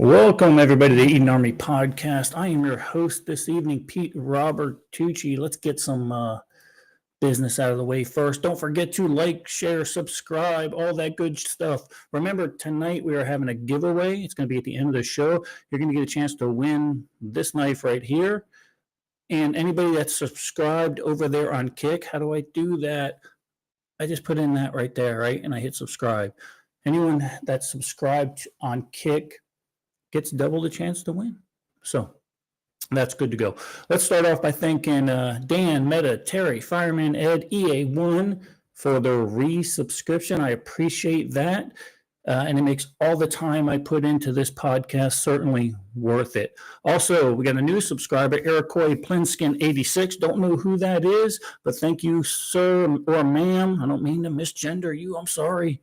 Welcome, everybody, to the Eden Army Podcast. I am your host this evening, Pete Robertucci. Let's get some business out of the way first. Don't forget to like, share, subscribe, all that good stuff. Remember, tonight we are having a giveaway. It's going to be at the end of the show. You're going to get a chance to win this knife right here. And anybody that's subscribed over there on Kick, how do I do that? I just put in that right there, right? And I hit subscribe. Anyone that's subscribed on Kick gets double the chance to win. So that's good to go. Let's start off by thanking Dan, Meta, Terry, Fireman, Ed, EA1 for their resubscription. I appreciate that. And it makes all the time I put into this podcast certainly worth it. Also, we got a new subscriber, Iroquois Plinskin 86. Don't know who that is, but thank you, sir or ma'am. I don't mean to misgender you. I'm sorry.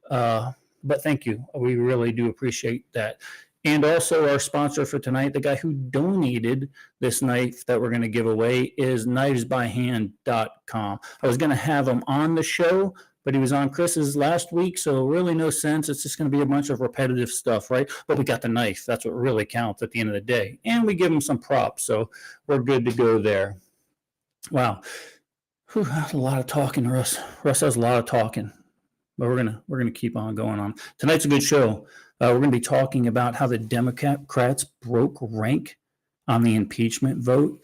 But thank you. We really do appreciate that. And also our sponsor for tonight, the guy who donated this knife that we're going to give away, is knivesbyhand.com. I was going to have him on the show, but he was on Chris's last week, so really no sense. It's just going to be a bunch of repetitive stuff, right? But we got the knife. That's what really counts at the end of the day. And we give him some props, so we're good to go there. Wow. Whew, that's a lot of talking, Russ. Russ has a lot of talking. But we're gonna keep on going on. Tonight's a good show. We're going to be talking about how the Democrats broke rank on the impeachment vote,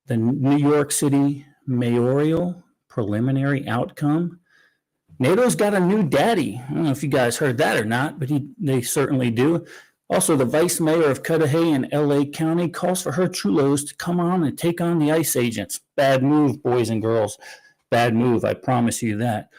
the New York City mayoral preliminary outcome. NATO's got a new daddy. I don't know if you guys heard that or not, but they certainly do. Also, the vice mayor of Cudahy in LA County calls for her chulos to come on and take on the ICE agents. Bad move, boys and girls. Bad move, I promise you that.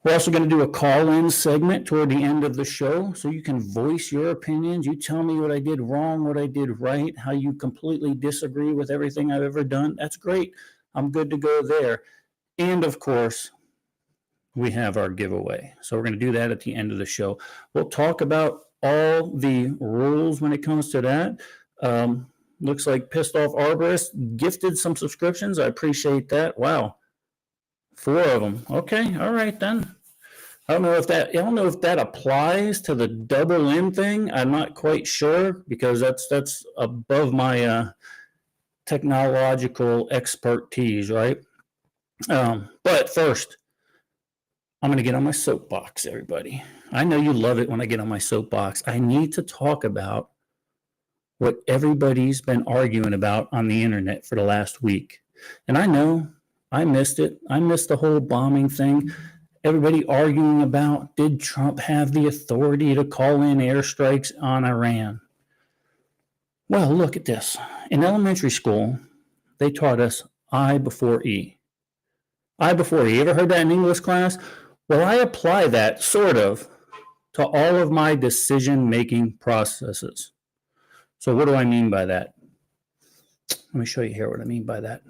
We're also going to do a call-in segment toward the end of the show, so you can voice your opinions. You tell me what I did wrong, what I did right, how you completely disagree with everything I've ever done. That's great. I'm good to go there. And, of course, we have our giveaway. So we're going to do that at the end of the show. We'll talk about all the rules when it comes to that. Looks like Pissed Off Arborist gifted some subscriptions. I appreciate that. Wow. 4 of them. Okay, all right then. I don't know if that applies to the double in thing. I'm not quite sure because that's above my technological expertise, right? But first, I'm going to get on my soapbox, everybody. I know you love it when I get on my soapbox. I need to talk about what everybody's been arguing about on the internet for the last week. And I know I missed it. I missed the whole bombing thing. Everybody arguing about, did Trump have the authority to call in airstrikes on Iran? Well, look at this. In elementary school, they taught us I before E. I before E. You ever heard that in English class? Well, I apply that, sort of, to all of my decision-making processes. So what do I mean by that? Let me show you here what I mean by that.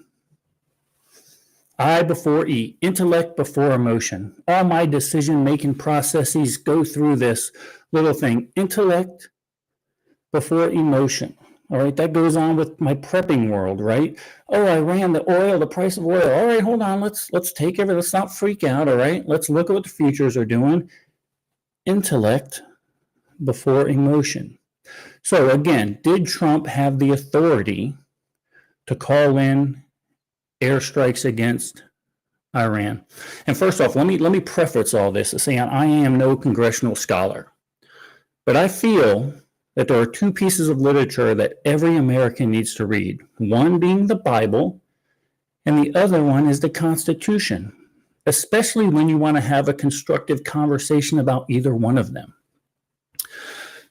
I before E, intellect before emotion. All my decision-making processes go through this little thing, intellect before emotion. All right, that goes on with my prepping world, right? Oh, I ran the oil, the price of oil. All right, hold on, let's take everything. Let's not freak out, all right? Let's look at what the futures are doing. Intellect before emotion. So again, did Trump have the authority to call in airstrikes against Iran? And first off, let me preface all this by saying I am no congressional scholar, but I feel that there are 2 pieces of literature that every American needs to read. One being the Bible, and the other one is the Constitution, especially when you want to have a constructive conversation about either one of them.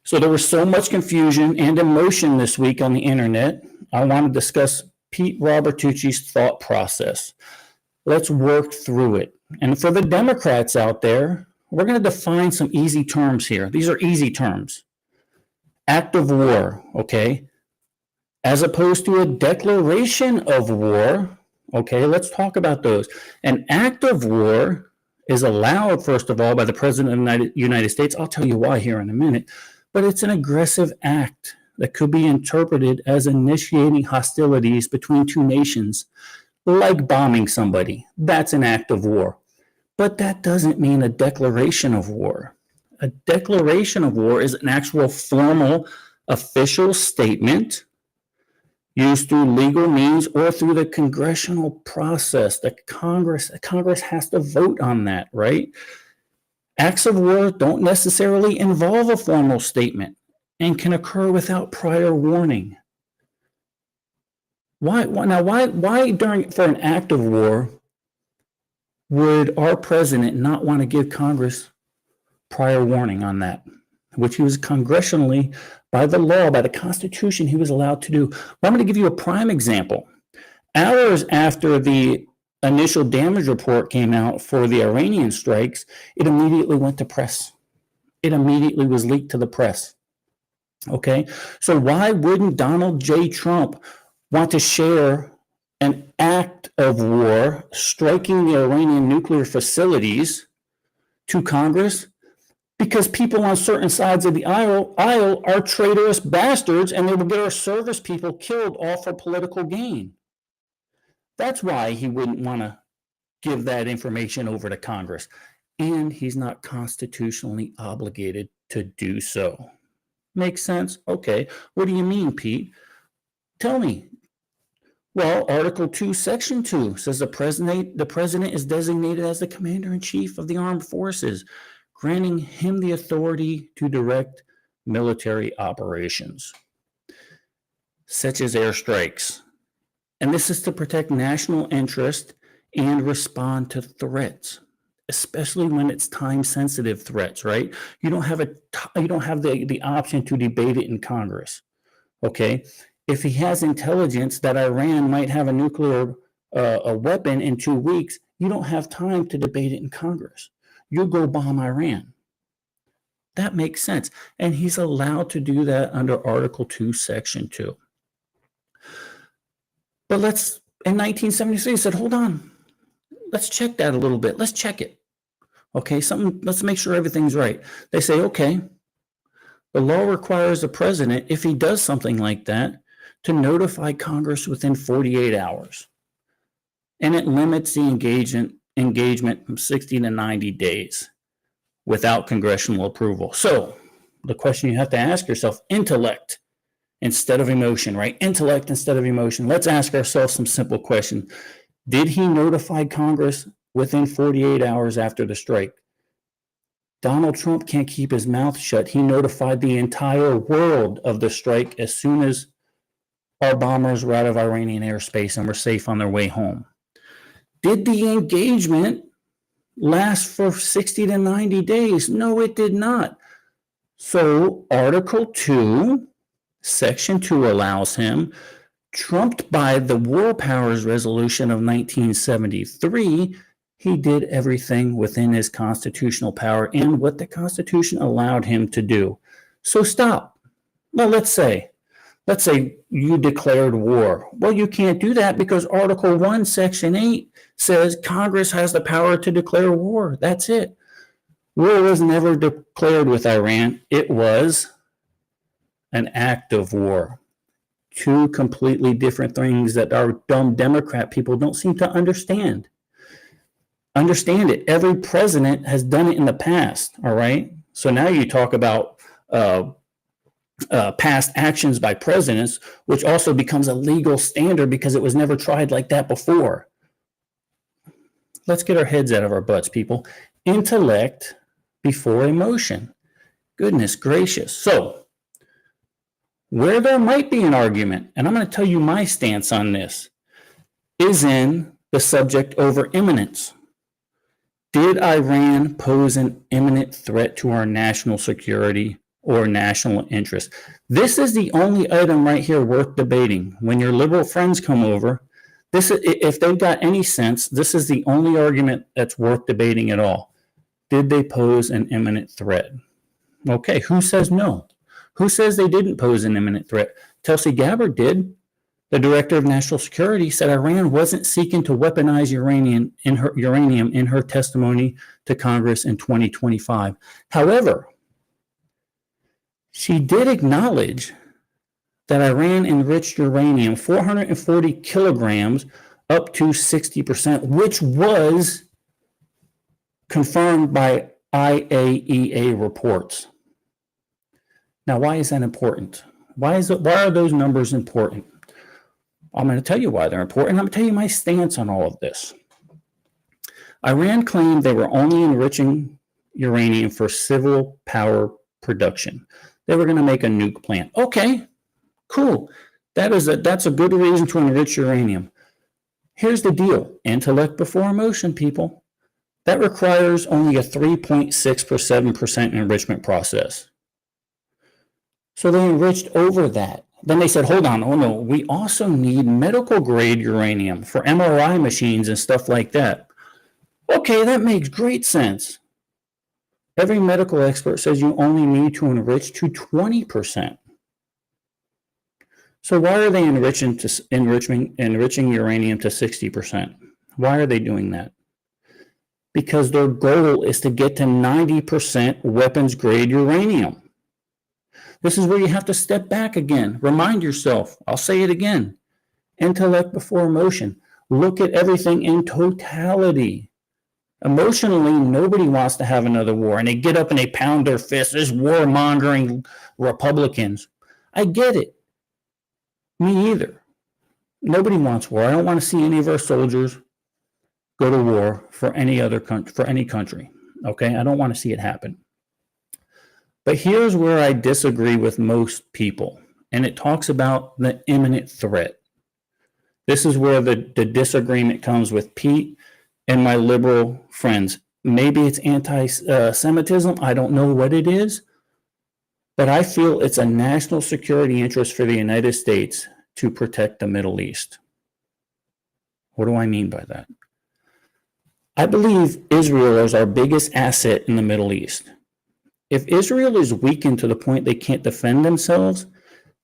So there was so much confusion and emotion this week on the internet. I want to discuss Pete Robertucci's thought process. Let's work through it. And for the Democrats out there, we're going to define some easy terms here. These are easy terms. Act of war, okay? As opposed to a declaration of war, okay? Let's talk about those. An act of war is allowed, first of all, by the President of the United States. I'll tell you why here in a minute. But it's an aggressive act that could be interpreted as initiating hostilities between 2 nations, like bombing somebody. That's an act of war. But that doesn't mean a declaration of war. A declaration of war is an actual formal official statement used through legal means or through the congressional process. The Congress has to vote on that, right? Acts of war don't necessarily involve a formal statement and can occur without prior warning. Why for an act of war would our president not want to give Congress prior warning on that, which he was congressionally, by the law, by the Constitution, he was allowed to do? Well, I'm going to give you a prime example. Hours after the initial damage report came out for the Iranian strikes, it immediately went to press. It immediately was leaked to the press. Okay, so why wouldn't Donald J. Trump want to share an act of war striking the Iranian nuclear facilities to Congress? Because people on certain sides of the aisle are traitorous bastards, and they will get our service people killed all for political gain. That's why he wouldn't want to give that information over to Congress. And he's not constitutionally obligated to do so. Makes sense? Okay. What do you mean, Pete? Tell me. Well, Article 2, Section 2 says the president is designated as the commander-in-chief of the armed forces, granting him the authority to direct military operations, such as airstrikes. And this is to protect national interest and respond to threats, especially when it's time-sensitive threats, right? You don't have the option to debate it in Congress, okay? If he has intelligence that Iran might have a nuclear a weapon in 2 weeks, you don't have time to debate it in Congress. You go bomb Iran. That makes sense. And he's allowed to do that under Article 2, Section 2. But in 1973, he said, hold on. Let's check that a little bit. Let's check it. Okay, let's make sure everything's right. They say, okay, the law requires the president, if he does something like that, to notify Congress within 48 hours. And it limits the engagement from 60 to 90 days without congressional approval. So the question you have to ask yourself, intellect instead of emotion, right? Intellect instead of emotion. Let's ask ourselves some simple questions. Did he notify Congress within 48 hours after the strike? Donald Trump can't keep his mouth shut. He notified the entire world of the strike as soon as our bombers were out of Iranian airspace and were safe on their way home. Did the engagement last for 60 to 90 days? No, it did not. So Article 2, Section 2 allows him, trumped by the War Powers Resolution of 1973, he did everything within his constitutional power and what the Constitution allowed him to do. So stop. Well, let's say you declared war. Well, you can't do that because Article 1, Section 8 says Congress has the power to declare war. That's it. War was never declared with Iran. It was an act of war. Two completely different things that our dumb Democrat people don't seem to understand. Understand it. Every president has done it in the past, all right? So now you talk about past actions by presidents, which also becomes a legal standard because it was never tried like that before. Let's get our heads out of our butts, people. Intellect before emotion. Goodness gracious. So, where there might be an argument, and I'm going to tell you my stance on this, is in the subject over imminence. Did Iran pose an imminent threat to our national security or national interest? This is the only item right here worth debating. When your liberal friends come over, if they've got any sense, this is the only argument that's worth debating at all. Did they pose an imminent threat? Okay, who says no? Who says they didn't pose an imminent threat? Tulsi Gabbard did. The director of national security said Iran wasn't seeking to weaponize uranium in her testimony to Congress in 2025. However, she did acknowledge that Iran enriched uranium 440 kilograms up to 60%, which was confirmed by IAEA reports. Now, why is that important? Why are those numbers important? I'm going to tell you why they're important. I'm going to tell you my stance on all of this. Iran claimed they were only enriching uranium for civil power production. They were going to make a nuke plant. Okay, cool. That's a good reason to enrich uranium. Here's the deal. Intellect before emotion, people. That requires only a 3.6% enrichment process. So they enriched over that. Then they said, hold on, oh no, we also need medical grade uranium for MRI machines and stuff like that. Okay, that makes great sense. Every medical expert says you only need to enrich to 20%. So why are they enriching uranium to 60%? Why are they doing that? Because their goal is to get to 90% weapons grade uranium. This is where you have to step back again. Remind yourself, I'll say it again, intellect before emotion. Look at everything in totality. Emotionally, nobody wants to have another war, and they get up and they pound their fists. This warmongering Republicans. I get it. Me either. Nobody wants war. I don't want to see any of our soldiers go to war for any other country, for any country. Okay, I don't want to see it happen. But here's where I disagree with most people, and it talks about the imminent threat. This is where the disagreement comes with Pete and my liberal friends. Maybe it's anti-Semitism. I don't know what it is, but I feel it's a national security interest for the United States to protect the Middle East. What do I mean by that? I believe Israel is our biggest asset in the Middle East. If Israel is weakened to the point they can't defend themselves,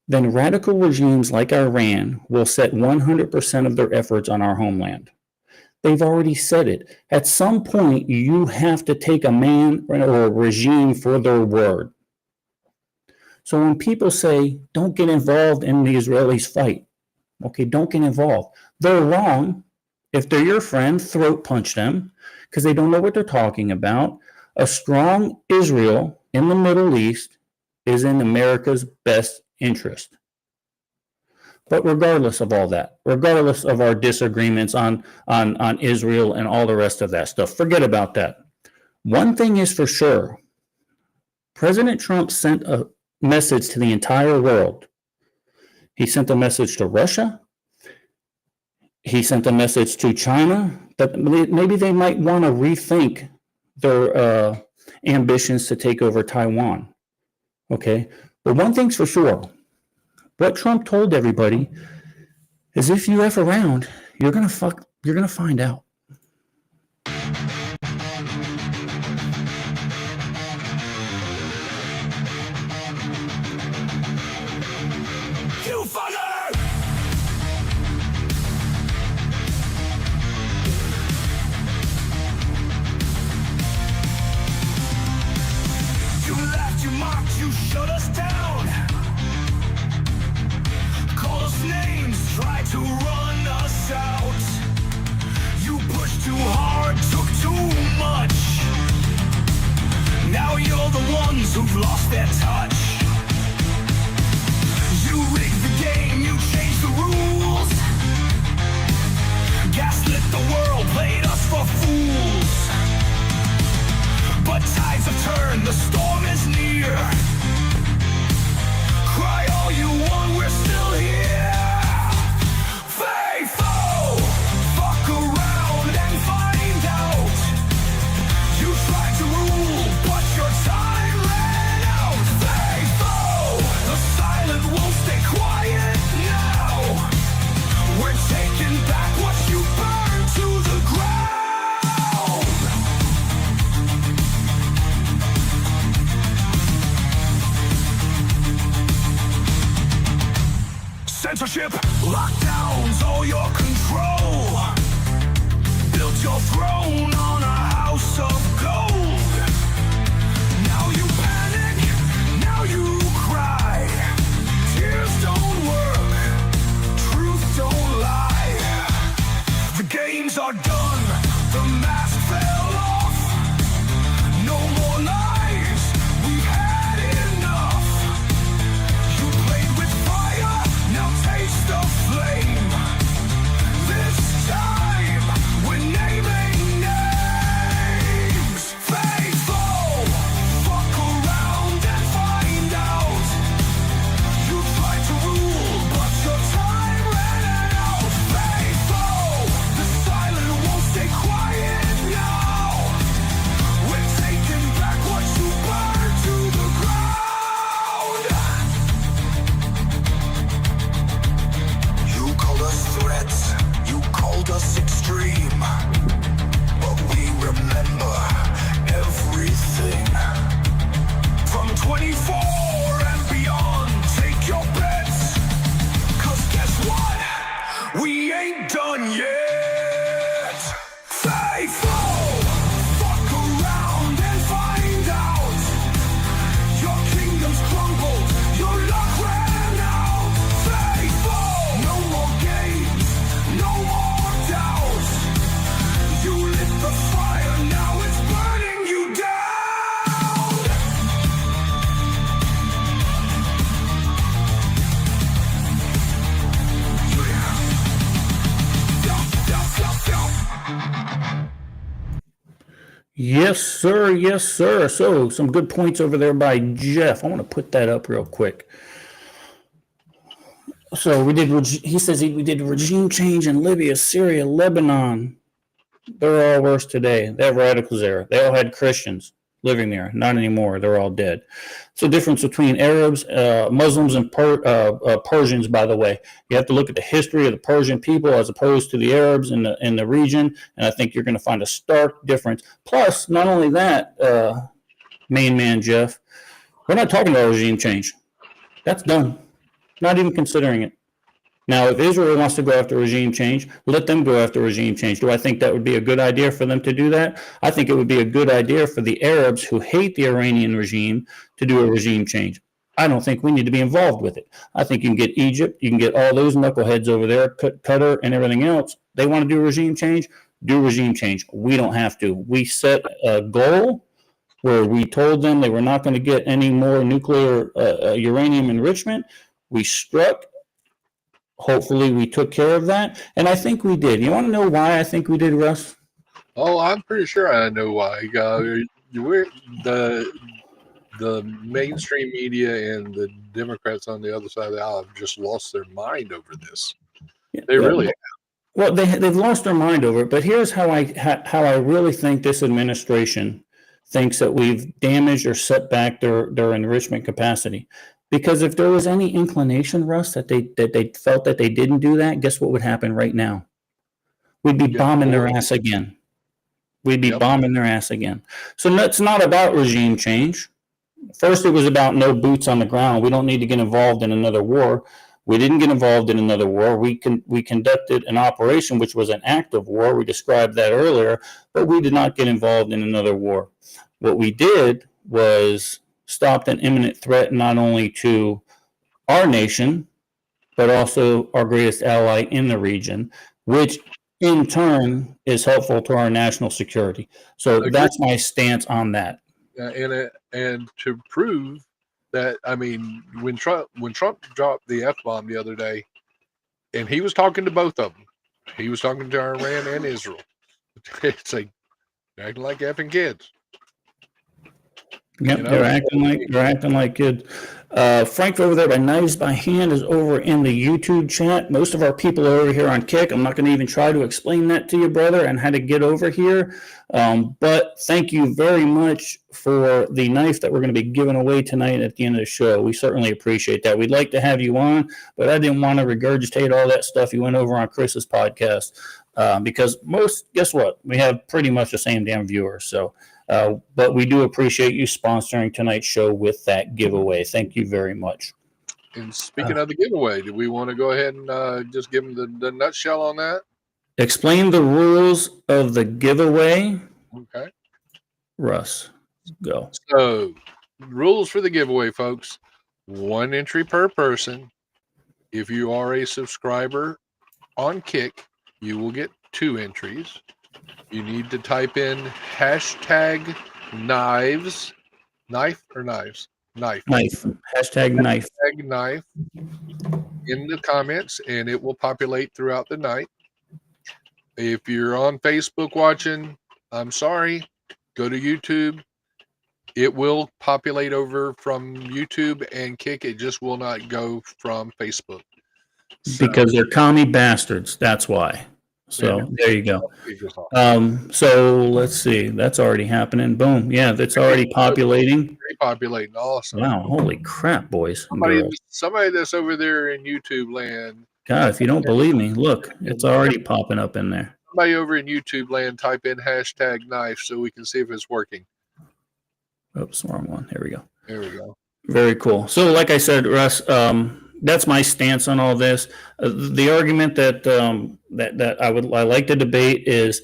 then radical regimes like Iran will set 100% of their efforts on our homeland. They've already said it. At some point, you have to take a man or a regime for their word. So when people say, don't get involved in the Israelis' fight, okay, don't get involved. They're wrong. If they're your friend, throat punch them because they don't know what they're talking about. A strong Israel in the Middle East is in America's best interest. But regardless of all that, regardless of our disagreements on Israel and all the rest of that stuff, forget about that. One thing is for sure. President Trump sent a message to the entire world. He sent a message to Russia. He sent a message to China that maybe they might want to rethink their ambitions to take over Taiwan. Okay? But one thing's for sure. What Trump told everybody is if you F around, you're gonna find out. You fucker! You laughed, you mocked, you shut us down. Call us names, try to run us out. You pushed too hard, took too much. Now you're the ones who've lost their touch. You rigged the game, you changed the rules. Gaslit the world, played us for fools. But tides have turned, the storm is near. Cry all you want, we're still here. Faithful, fuck around and find out. You tried to rule, but your time ran out. Faithful, the silent won't stay quiet now. We're taking back what you burned to the ground. Censorship, lockdowns, all your control. Built your throne on a house of gold. Now you panic, now you cry. Tears don't work, truth don't lie. The games are done, the mask fell off. No more Yes, sir. Yes, sir. So, some good points over there by Jeff. I want to put that up real quick. So, he says we did regime change in Libya, Syria, Lebanon. They're all worse today. They have radicals there. They all had Christians living there. Not anymore. They're all dead. It's the difference between Arabs, Muslims, and Persians, by the way. You have to look at the history of the Persian people as opposed to the Arabs in the region, and I think you're going to find a stark difference. Plus, not only that, main man Jeff, we're not talking about regime change. That's done. Not even considering it. Now, if Israel wants to go after regime change, let them go after regime change. Do I think that would be a good idea for them to do that? I think it would be a good idea for the Arabs who hate the Iranian regime to do a regime change. I don't think we need to be involved with it. I think you can get Egypt, you can get all those knuckleheads over there, Qatar and everything else. They want to do regime change, do regime change. We don't have to. We set a goal where we told them they were not going to get any more nuclear uranium enrichment. We struck. Hopefully we took care of that, and I think we did. You want to know why I think we did, Russ? Oh, I'm pretty sure I know why. The mainstream media and the Democrats on the other side of the aisle have just lost their mind over this. They really have. Well, they've lost their mind over it, but here's how I really think this administration thinks that we've damaged or set back their enrichment capacity. Because if there was any inclination, Russ, that they felt that they didn't do that, guess what would happen right now? We'd be bombing their ass again. We'd be bombing their ass again. So it's not about regime change. First, it was about no boots on the ground. We don't need to get involved in another war. We didn't get involved in another war. We conducted an operation, which was an act of war. We described that earlier, but we did not get involved in another war. What we did was stopped an imminent threat not only to our nation, but also our greatest ally in the region, which in turn is helpful to our national security. So that's my stance on that. And to prove that, I mean, when Trump dropped the F-bomb the other day, and he was talking to both of them, he was talking to Iran and Israel. It's like acting like effing kids. Yep, they're acting like kids. Frank over there by Knives by Hand is over in the YouTube chat. Most of our people are over here on Kick. I'm not going to even try to explain that to you, brother, and how to get over here. But thank you very much for the knife that we're going to be giving away tonight at the end of the show. We certainly appreciate that. We'd like to have you on, but I didn't want to regurgitate all that stuff you went over on Chris's podcast because guess what? We have pretty much the same damn viewers. So. But we do appreciate you sponsoring tonight's show with that giveaway. Thank you very much. And speaking of the giveaway, do we want to go ahead and just give them the nutshell on that? Explain the rules of the giveaway. Okay. Russ, go. So, rules for the giveaway, folks. 1 entry per person. If you are a subscriber on Kick, you will get 2 entries. You need to type in hashtag knives, knife or knives? Knife. Hashtag knife. Hashtag knife in the comments, and it will populate throughout the night. If you're on Facebook watching, I'm sorry, go to YouTube. It will populate over from YouTube and Kick. It just will not go from Facebook. Because they're commie bastards. That's why. So there you go. So let's see. That's already happening. Boom. Yeah, that's already populating. Populating. Awesome. Wow. Holy crap, boys. Somebody that's over there in YouTube land. God, if you don't believe me, look, it's already popping up in there. Somebody over in YouTube land, type in hashtag knife so we can see if it's working. Oops, wrong one. Here we go. There we go. Very cool. So like I said, Russ, that's my stance on all this. The argument that I like to debate is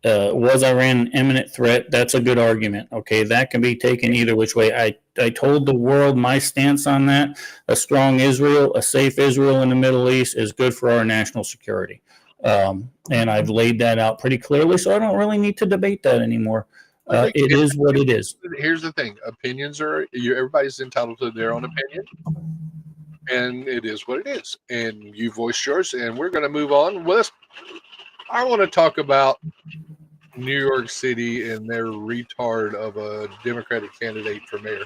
was Iran an imminent threat? That's a good argument. Okay, that can be taken either which way. I told the world my stance on that. A strong Israel, a safe Israel in the Middle East is good for our national security. And I've laid that out pretty clearly, so I don't really need to debate that anymore. It is what it is. Here's the thing: opinions everybody's entitled to their own opinion. And it is what it is. And you voiced yours, and we're going to move on. I want to talk about New York City and their retard of a Democratic candidate for mayor.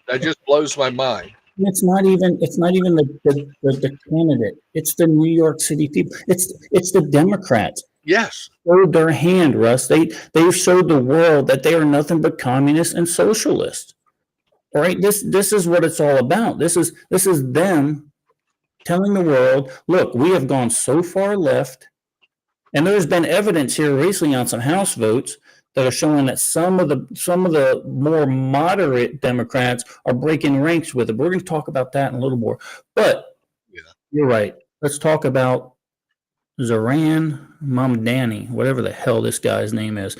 That just blows my mind. It's not even the candidate. It's the New York City people. It's the Democrats. Yes. Showed their hand, Russ. They showed the world that they are nothing but communists and socialists. All right. This is what it's all about. This is them telling the world, look, we have gone so far left, and there's been evidence here recently on some House votes that are showing that some of the more moderate Democrats are breaking ranks with it. We're going to talk about that in a little more. But You're right. Let's talk about Zoran Mamdani, whatever the hell this guy's name is.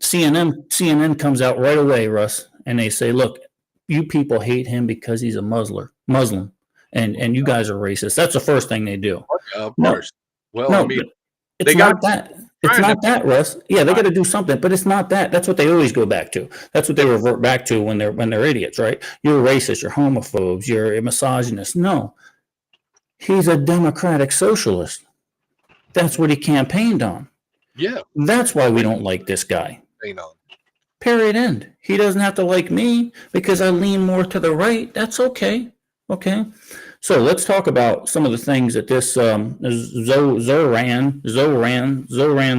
CNN comes out right away, Russ, and they say, look, you people hate him because he's a Muslim, and you guys are racist. That's the first thing they do. Of course. Well, No, I mean, it's not that. It's not that, Russ. Yeah, they got to do something, but it's not that. That's what they always go back to. That's what they revert back to when they're idiots, right? You're racist, you're homophobes, you're a misogynist. No, he's a democratic socialist. That's what he campaigned on. yeah. That's why we don't like this guy. Hang on. Period. End. He doesn't have to like me because I lean more to the right. That's okay. Okay. So let's talk about some of the things that this Zoran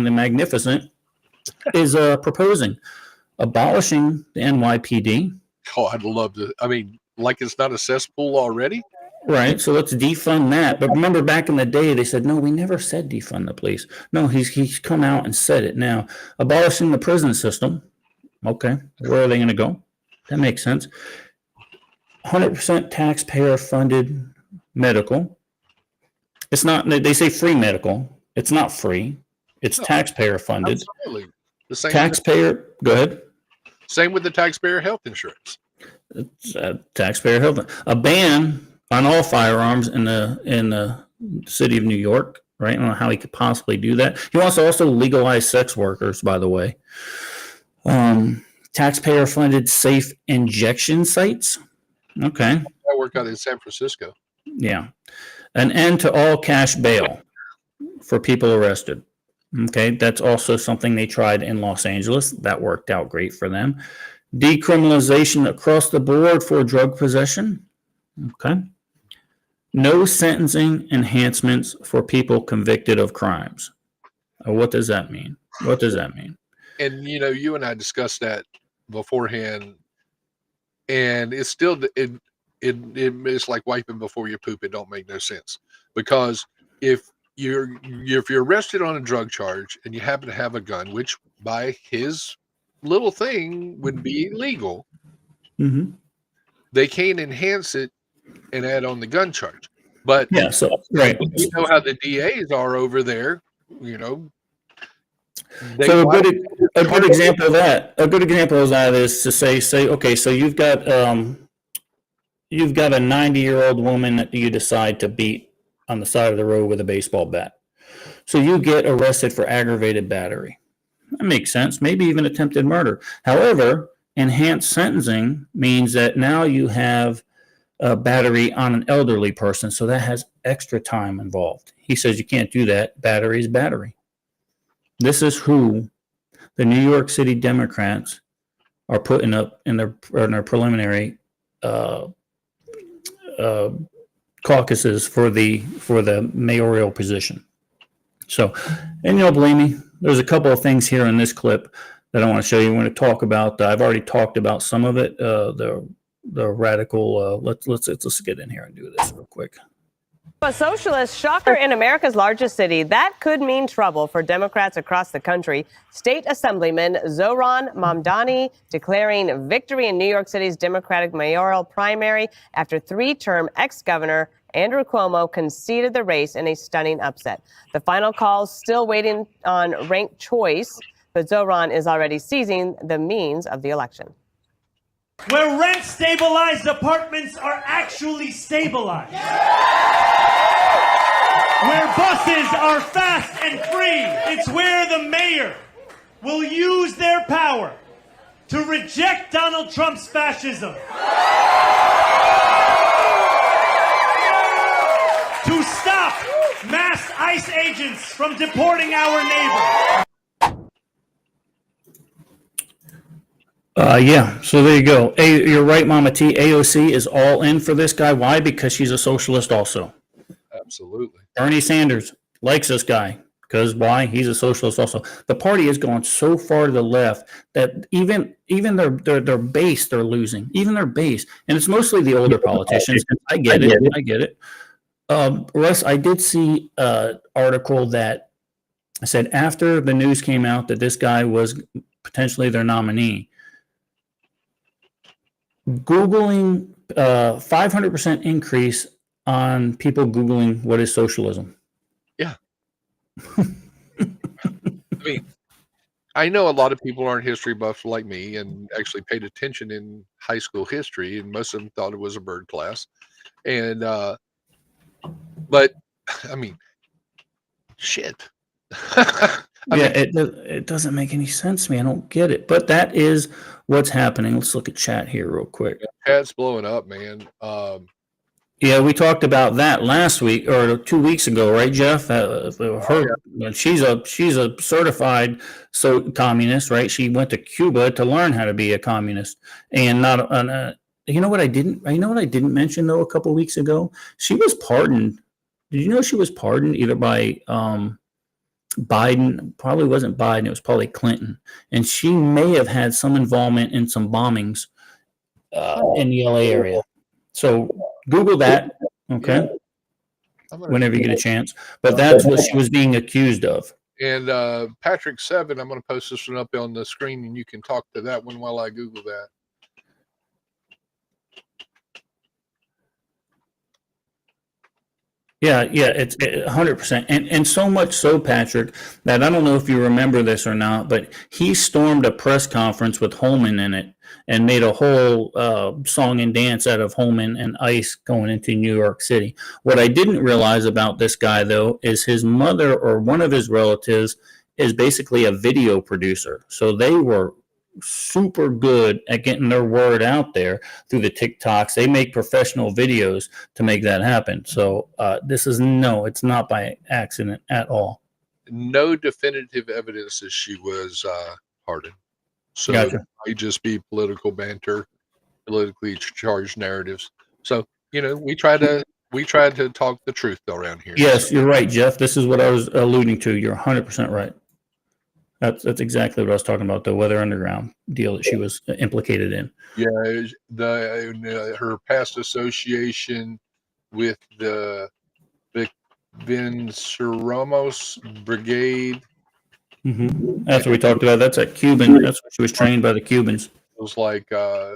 the Magnificent is proposing. Abolishing the NYPD. Oh, I'd love to. I mean, like it's not a cesspool already. Right. So let's defund that. But remember back in the day, they said, no, we never said defund the police. No, he's come out and said it now. Abolishing the prison system. Okay. Where are they going to go? That makes sense. 100% taxpayer funded medical. It's not, they say free medical. It's not free. It's taxpayer funded. Absolutely. The same Taxpayer, go ahead. Same with the taxpayer health insurance. It's, taxpayer health. A ban on all firearms in the city of New York, right? I don't know how he could possibly do that. He wants to also legalize sex workers, by the way. Taxpayer-funded safe injection sites. Okay. I work out in San Francisco. Yeah. An end to all cash bail for people arrested. Okay. That's also something they tried in Los Angeles. That worked out great for them. Decriminalization across the board for drug possession. Okay. No sentencing enhancements for people convicted of crimes. What does that mean? What does that mean? And you know, you and I discussed that beforehand, and it's still it's like wiping before you poop. It don't make no sense, because if you're arrested on a drug charge and you happen to have a gun, which by his little thing would be illegal, they can't enhance it and add on the gun charge. But yeah, so right, you know how the DAs are over there, you know. So a good example of that is to say, okay, so you've got a 90-year-old woman that you decide to beat on the side of the road with a baseball bat. So you get arrested for aggravated battery. That makes sense. Maybe even attempted murder. However, enhanced sentencing means that now you have a battery on an elderly person, so that has extra time involved. He says you can't do that. Battery is battery. This is who the New York City Democrats are putting up in their preliminary caucuses for the mayoral position. So, and you don't blame me. There's a couple of things here in this clip that I want to show you. I want to talk about. I've already talked about some of it. The radical. Let's get in here and do this real quick. A socialist shocker in America's largest city. That could mean trouble for Democrats across the country. State Assemblyman Zoran Mamdani declaring victory in New York City's Democratic mayoral primary after three-term ex-governor Andrew Cuomo conceded the race in a stunning upset. The final call still waiting on ranked choice, but Zoran is already seizing the means of the election. Where rent-stabilized apartments are actually stabilized. Where buses are fast and free. It's where the mayor will use their power to reject Donald Trump's fascism. To stop mass ICE agents from deporting our neighbors. Yeah, so there you go. You're right, Mama T. AOC is all in for this guy. Why? Because she's a socialist also. Absolutely. Bernie Sanders likes this guy because why? He's a socialist also. The party has gone so far to the left that even their base they're losing. Even their base, and it's mostly the older politicians. I get it. I get it. Russ, I did see an article that said after the news came out that this guy was potentially their nominee, Googling 500% increase on people Googling what is socialism. Yeah. I mean, I know a lot of people aren't history buffs like me and actually paid attention in high school history, and most of them thought it was a bird class. And, but I mean, shit. It doesn't make any sense to me. I don't get it. But that is what's happening. Let's look at chat here real quick. Chat's blowing up, man. Yeah, we talked about that last week or 2 weeks ago, right, Jeff? She's a certified communist, right? She went to Cuba to learn how to be a communist, and not you know what I didn't mention though a couple weeks ago? She was pardoned. Did you know she was pardoned either by Biden? Probably wasn't Biden. It was probably Clinton, and she may have had some involvement in some bombings in the LA area. So Google that, okay? Whenever you get a chance. But that's what she was being accused of. And Patrick 7, I'm going to post this one up on the screen, and you can talk to that one while I Google that. Yeah, it's 100%. And so much so, Patrick, that I don't know if you remember this or not, but he stormed a press conference with Holman in it and made a whole song and dance out of Holman and ICE going into New York City. What I didn't realize about this guy, though, is his mother or one of his relatives is basically a video producer. So they were super good at getting their word out there through the TikToks. They make professional videos to make that happen. So it's not by accident at all. No definitive evidence that she was pardoned. So Gotcha. It might just be political banter, politically charged narratives. So, we try to talk the truth around here. Yes, you're right, Jeff. This is what I was alluding to. You're 100% right. That's exactly what I was talking about, the Weather Underground deal that she was implicated in. Yeah, her past association with the Venceramos Brigade. Mm-hmm. That's what we talked about. That's a Cuban. That's what she was trained by the Cubans. It was like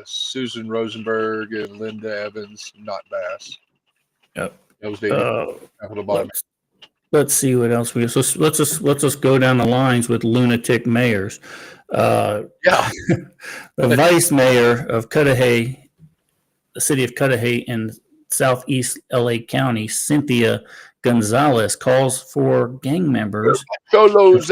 Susan Rosenberg and Linda Evans, not Bass. Yep. That was the capital bomb. Let's see what else we. So let's just go down the lines with lunatic mayors. The vice mayor of Cudahy, the city of Cudahy in southeast LA County, Cynthia Gonzalez, calls for gang members to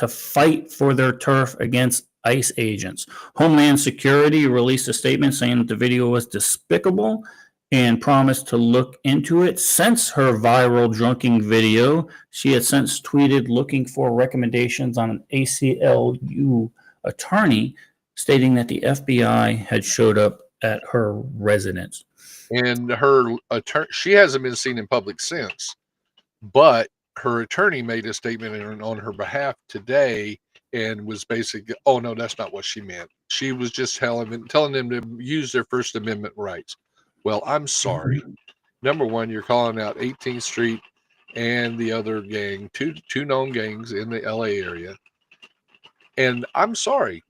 fight for their turf against ICE agents. Homeland Security released a statement saying that the video was despicable and promised to look into it. Since her viral drunken video, she had since tweeted looking for recommendations on an ACLU attorney, stating that the FBI had showed up at her residence. And her attorney, she hasn't been seen in public since, but her attorney made a statement on her behalf today and was basically, oh no, that's not what she meant. She was just telling them to use their First Amendment rights. Well, I'm sorry. Number one, you're calling out 18th Street and the other gang, two known gangs in the LA area. And I'm sorry.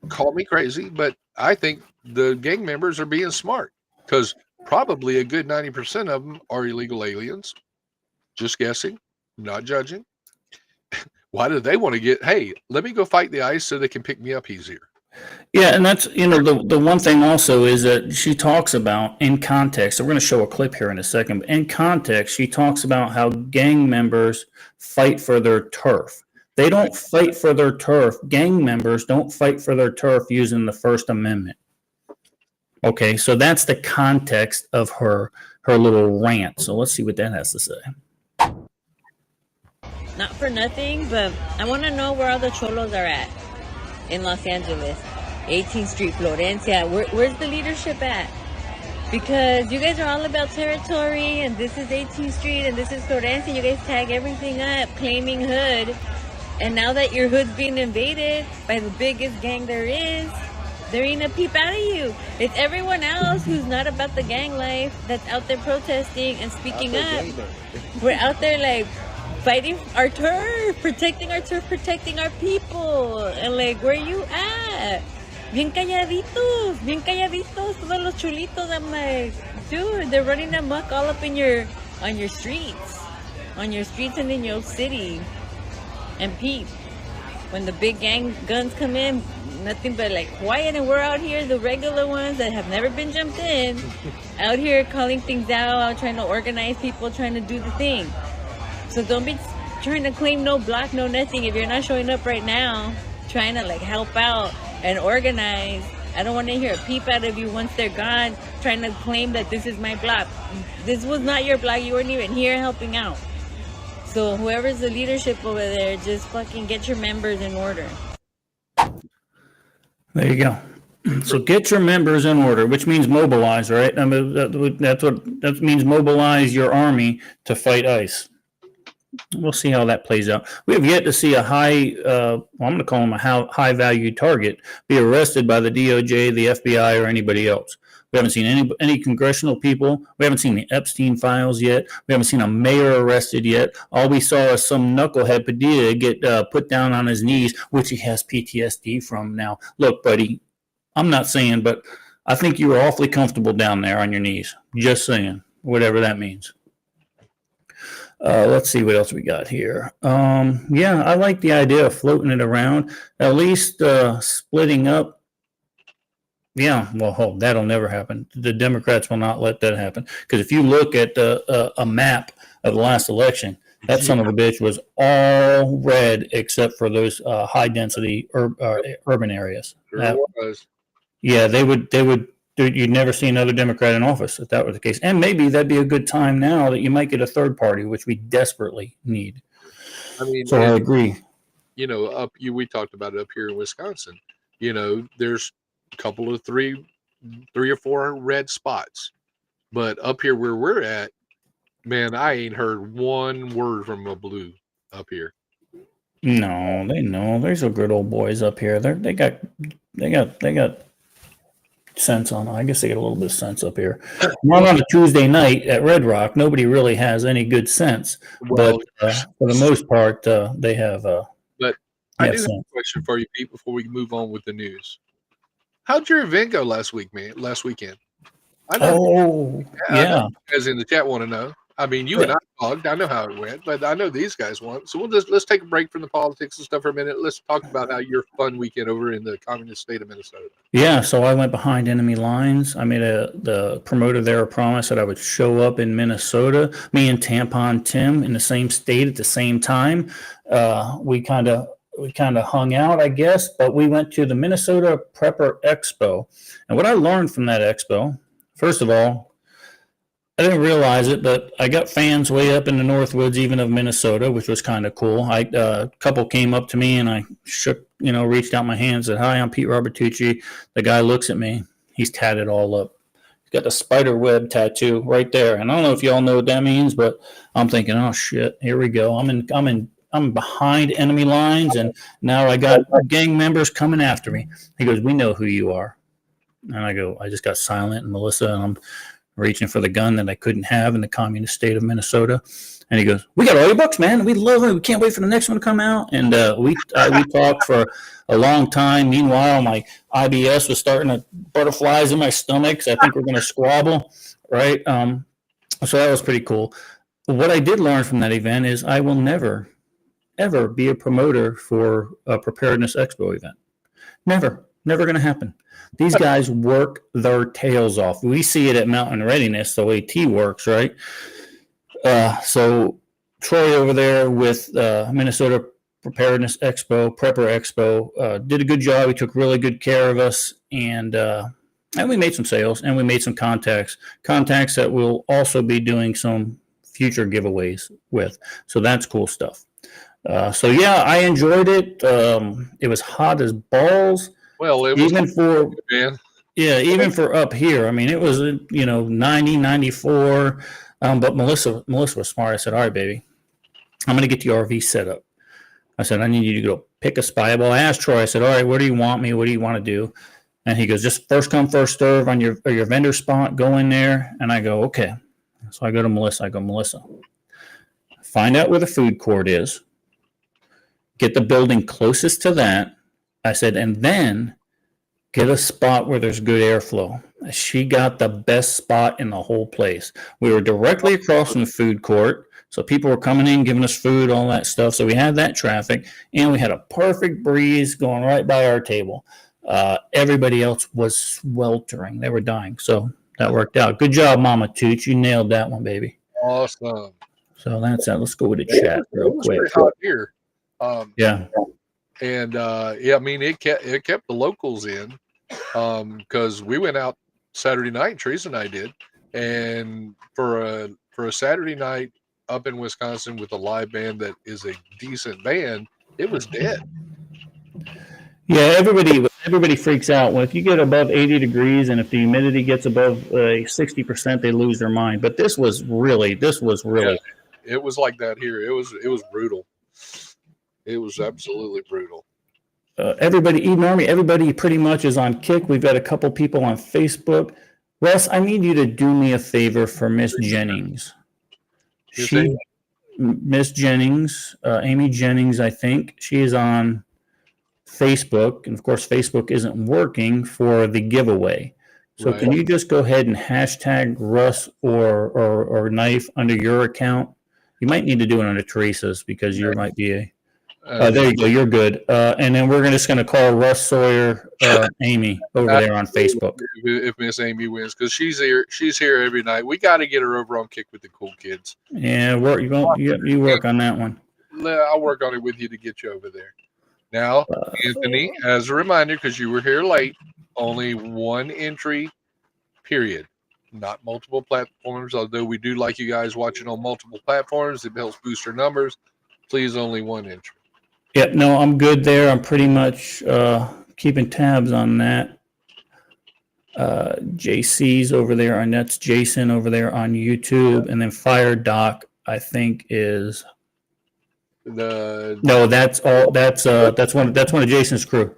Call me crazy, but I think the gang members are being smart because probably a good 90% of them are illegal aliens. Just guessing, not judging. Why do they want to hey, let me go fight the ICE so they can pick me up easier? Yeah, and that's, the one thing also is that she talks about in context, so we're going to show a clip here in a second, but in context, she talks about how gang members fight for their turf. They don't fight for their turf. Gang members don't fight for their turf using the First Amendment. Okay, so that's the context of her little rant. So let's see what that has to say. Not for nothing, but I want to know where all the cholos are at. in Los Angeles, 18th Street, Florencia. Where's the leadership at? Because you guys are all about territory, and this is 18th Street, and this is Florencia. You guys tag everything up, claiming hood. And now that your hood's being invaded by the biggest gang there is, there ain't a peep out of you. It's everyone else who's not about the gang life that's out there protesting and speaking up. We're out there like fighting our turf, protecting our people. And like, where you at? Bien calladitos, todos los chulitos. I'm like, dude, they're running amok all up in on your streets and in your city. And Pete, when the big gang guns come in, nothing but like quiet, and we're out here, the regular ones that have never been jumped in, out here calling things out, trying to organize people, trying to do the thing. So don't be trying to claim no block, no nothing. If you're not showing up right now, trying to like help out and organize, I don't want to hear a peep out of you once they're gone, trying to claim that this is my block. This was not your block. You weren't even here helping out. So whoever's the leadership over there, just fucking get your members in order. There you go. So get your members in order, which means mobilize, right? I mean, that means mobilize your army to fight ICE. We'll see how that plays out. We have yet to see a I'm going to call him a high value target be arrested by the DOJ, the FBI, or anybody else. We haven't seen any congressional people. We haven't seen the Epstein files yet. We haven't seen a mayor arrested yet. All we saw is some knucklehead Padilla get put down on his knees, which he has PTSD from now. Look, buddy, I'm not saying, but I think you were awfully comfortable down there on your knees. Just saying, whatever that means. Let's see what else we got here. Yeah, I like the idea of floating it around, at least splitting up. Yeah, well, that'll never happen. The Democrats will not let that happen. Because if you look at a map of the last election, that son of a bitch was all red except for those high-density urban areas. Sure was. Yeah, they would. You'd never see another Democrat in office if that were the case. And maybe that'd be a good time now that you might get a third party, which we desperately need. I mean, so I agree. You know, we talked about it up here in Wisconsin. You know, there's a couple of three or four red spots, but up here where we're at, man, I ain't heard one word from a blue up here. No, they know. There's some good old boys up here. They got sense on. I guess they get a little bit of sense up here. Not on a Tuesday night at Red Rock. Nobody really has any good sense, but for the most part, they have. But I do have a question for you, Pete, before we move on with the news. How'd your event go last weekend? I know, yeah. Guys in the chat want to know. I mean, you and I talked. I know how it went, but I know these guys want. So let's take a break from the politics and stuff for a minute. Let's talk about how your fun weekend over in the communist state of Minnesota. Yeah, so I went behind enemy lines. I made the promoter there a promise that I would show up in Minnesota. Me and Tampon Tim in the same state at the same time. We kind of hung out, I guess, but we went to the Minnesota Prepper Expo. And what I learned from that expo, first of all, I didn't realize it, but I got fans way up in the Northwoods, even of Minnesota, which was kind of cool. A couple came up to me and I reached out my hand, said, "Hi, I'm Pete Robertucci." The guy looks at me. He's tatted all up. He's got the spider web tattoo right there. And I don't know if y'all know what that means, but I'm thinking, oh shit, here we go. I'm behind enemy lines, and now I got gang members coming after me. He goes, "We know who you are." And I go, I just got silent, and Melissa, and I'm reaching for the gun that I couldn't have in the communist state of Minnesota. And he goes, "We got all your books, man. We love it. We can't wait for the next one to come out." And we talked for a long time. Meanwhile, my IBS was starting to butterflies in my stomach. So I think we're going to squabble, right? So that was pretty cool. What I did learn from that event is I will never, ever be a promoter for a Preparedness Expo event. Never going to happen. These guys work their tails off. We see it at Mountain Readiness, the way T works, right? So Troy over there with Minnesota Preparedness Expo, Prepper Expo, did a good job. He took really good care of us, and we made some sales, and we made some contacts that we'll also be doing some future giveaways with. So that's cool stuff. So yeah, I enjoyed it. It was hot as balls, Well, it was even for man. yeah, even for up here. I mean, it was 90, 94. But Melissa was smart. I said, "All right, baby, I'm going to get the RV set up." I said, "I need you to go pick a spot." Well, I asked Troy. I said, "All right, where do you want me? What do you want to do?" And he goes, "Just first come, first serve on your vendor spot. Go in there." And I go, "Okay." So I go to Melissa. I go, "Melissa, find out where the food court is. Get the building closest to that." I said, "And then get a spot where there's good airflow." She got the best spot in the whole place. We were directly across from the food court. So people were coming in, giving us food, all that stuff. So we had that traffic, and we had a perfect breeze going right by our table. Everybody else was sweltering. They were dying. So that worked out. Good job, Mama Tooch. You nailed that one, baby. Awesome. So that's that. Let's go with the chat real It was quick. pretty hot here. Yeah. And yeah, I mean, it kept the locals in because we went out Saturday night. Teresa and I did, and for a Saturday night up in Wisconsin with a live band that is a decent band, it was dead. Yeah, everybody freaks out. Well, if you get above 80 degrees and if the humidity gets above 60%, they lose their mind. But this was really. Yeah, it was like that here. It was brutal. It was absolutely brutal. Everybody, Eden Army, everybody pretty much is on Kick. We've got a couple people on Facebook. Russ, I need you to do me a favor for Miss Jennings. Miss Jennings, Amy Jennings, I think. She is on Facebook. And of course, Facebook isn't working for the giveaway. So Right. Can you just go ahead and hashtag Russ or Knife under your account? You might need to do it under Teresa's because you might be a... there you go. You're good. And then we're just going to call Russ Sawyer, Amy over there on Facebook. If Miss Amy wins, because she's here every night. We got to get her over on Kick with the Cool Kids. Yeah, you work on that one. I'll work on it with you to get you over there. Now, Anthony, as a reminder, because you were here late, only one entry, period. Not multiple platforms, although we do like you guys watching on multiple platforms. It helps boost your numbers. Please, only one entry. Yep, no, I'm good there. I'm pretty much keeping tabs on that. JC's over there, and that's Jason over there on YouTube, and then Fire Doc, I think is that's one of Jason's crew.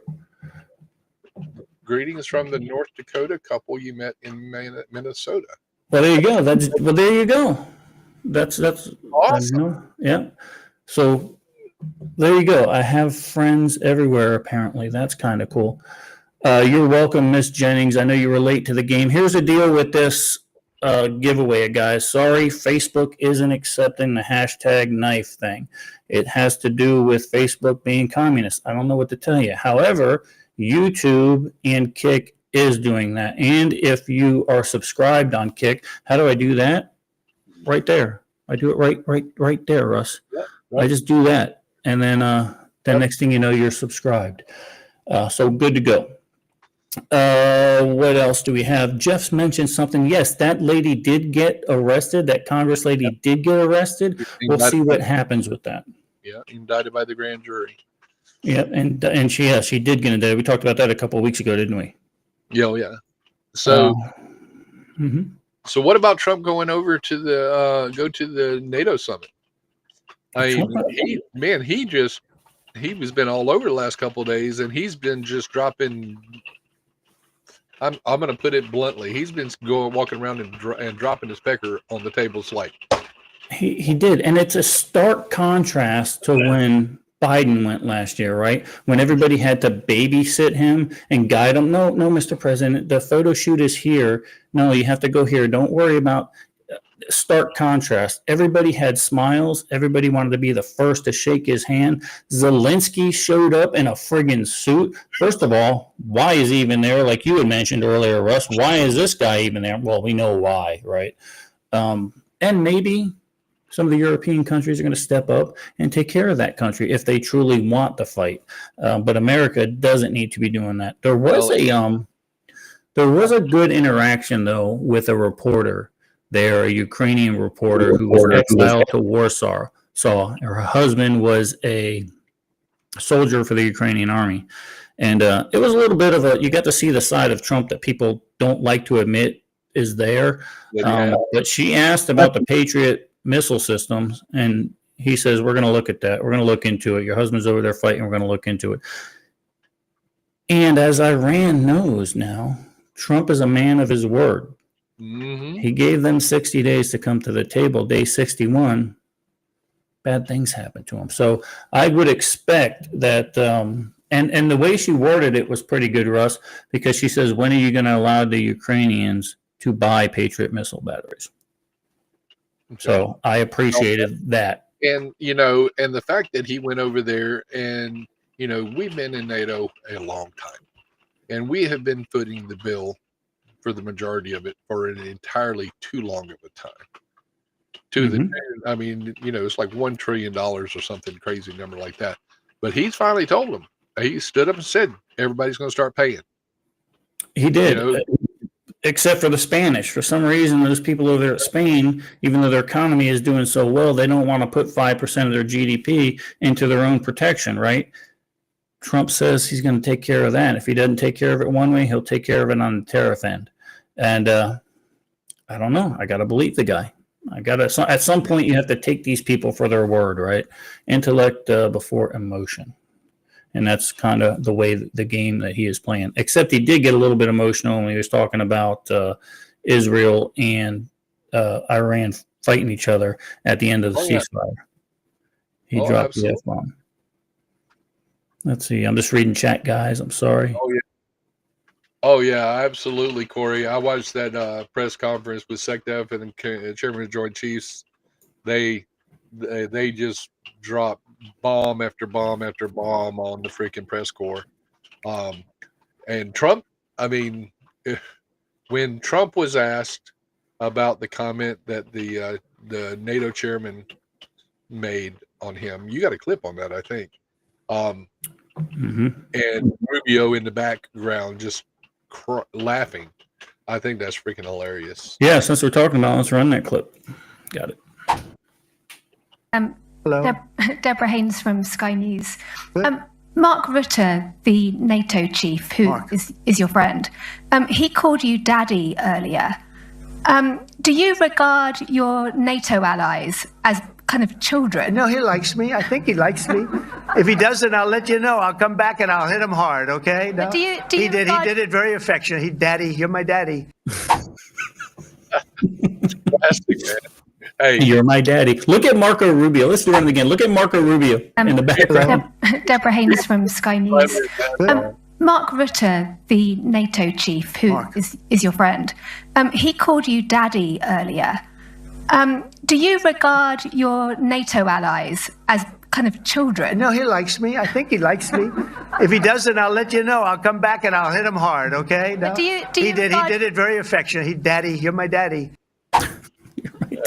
Greetings from the North Dakota couple you met in Minnesota. Well, there you go. There you go. That's awesome. Yeah. So there you go. I have friends everywhere, apparently. That's kind of cool. You're welcome, Miss Jennings. I know you were late to the game. Here's the deal with this giveaway, guys. Sorry, Facebook isn't accepting the hashtag knife thing. It has to do with Facebook being communist. I don't know what to tell you. However, YouTube and Kick is doing that. And if you are subscribed on Kick, how do I do that? Right there. I do it right there, Russ. Yep. I just do that. And then next thing you know, you're subscribed. So good to go. What else do we have? Jeff's mentioned something. Yes, that lady did get arrested. That Congress lady did get arrested. We'll see what happens with that. Yeah, indicted by the grand jury. Yeah, and she did get indicted. We talked about that a couple of weeks ago, didn't we? Yeah. So, so what about Trump going over to the NATO summit? He's been all over the last couple of days, and he's been just dropping. I'm going to put it bluntly. He's been walking around and dropping his pecker on the tables like. He did, and it's a stark contrast to when Biden went last year, right? When everybody had to babysit him and guide him. No, Mr. President, the photo shoot is here. No, you have to go here. Don't worry about. Stark contrast. Everybody had smiles. Everybody wanted to be the first to shake his hand. Zelensky showed up in a friggin' suit. First of all, why is he even there? Like you had mentioned earlier, Russ, why is this guy even there? Well, we know why, right? And maybe some of the European countries are going to step up and take care of that country if they truly want to fight. But America doesn't need to be doing that. There was a good interaction, though, with a reporter there, a Ukrainian reporter who was exiled to Warsaw. saw. Her husband was a soldier for the Ukrainian army. And it was a little bit of you got to see the side of Trump that people don't like to admit is there. But she asked about the Patriot missile systems, and he says, we're going to look at that. We're going to look into it. Your husband's over there fighting. We're going to look into it. And as Iran knows now, Trump is a man of his word. Mm-hmm. He gave them 60 days to come to the table. Day 61, bad things happened to him. So I would expect that, and the way she worded it was pretty good, Russ, because she says, when are you going to allow the Ukrainians to buy Patriot missile batteries? Okay. So I appreciated that. And, you know, and the fact that he went over there and, you know, we've been in NATO a long time, and we have been footing the bill for the majority of it for an entirely too long of a time. I mean, you know, it's like $1 trillion or something crazy number like that. But he's finally told them. He stood up and said, everybody's going to start paying. He did. You know, except for the Spanish. For some reason, those people over there at Spain, even though their economy is doing so well, they don't want to put 5% of their GDP into their own protection, right? Trump says he's going to take care of that. If he doesn't take care of it one way, he'll take care of it on the tariff end. And I don't know. I got to believe the guy. At some point, you have to take these people for their word, right? Intellect before emotion. And that's kind of the way the game that he is playing. Except he did get a little bit emotional when he was talking about Israel and Iran fighting each other at the end of the ceasefire. He dropped the F-bomb. Let's see. I'm just reading chat, guys. I'm sorry. Oh yeah, absolutely, Corey. I watched that press conference with SecDef and Chairman of Joint Chiefs. They just dropped bomb after bomb after bomb on the freaking press corps. And Trump, I mean, when Trump was asked about the comment that the NATO chairman made on him, you got a clip on that, I think. And Rubio in the background just laughing. I think that's freaking hilarious. Yeah, since we're talking about it, let's run that clip. Got it. Hello. Deborah Haynes from Sky News. Mark Rutte, the NATO chief, who is your friend, he called you daddy earlier. Do you regard your NATO allies as kind of children? No, he likes me. I think he likes me. If he doesn't, I'll let you know. I'll come back and I'll hit him hard, okay? No? But he did it very affectionate. Daddy, you're my daddy. Classic, man. Hey, you're my daddy. Look at Marco Rubio. Let's do it again. Look at Marco Rubio in the background. Deborah Haynes from Sky News. Mark Rutte, the NATO chief, who is your friend, he called you daddy earlier. Do you regard your NATO allies as kind of children? No, he likes me. I think he likes me. If he doesn't, I'll let you know. I'll come back and I'll hit him hard, okay? No? But he did it very affectionate. Daddy, you're my daddy.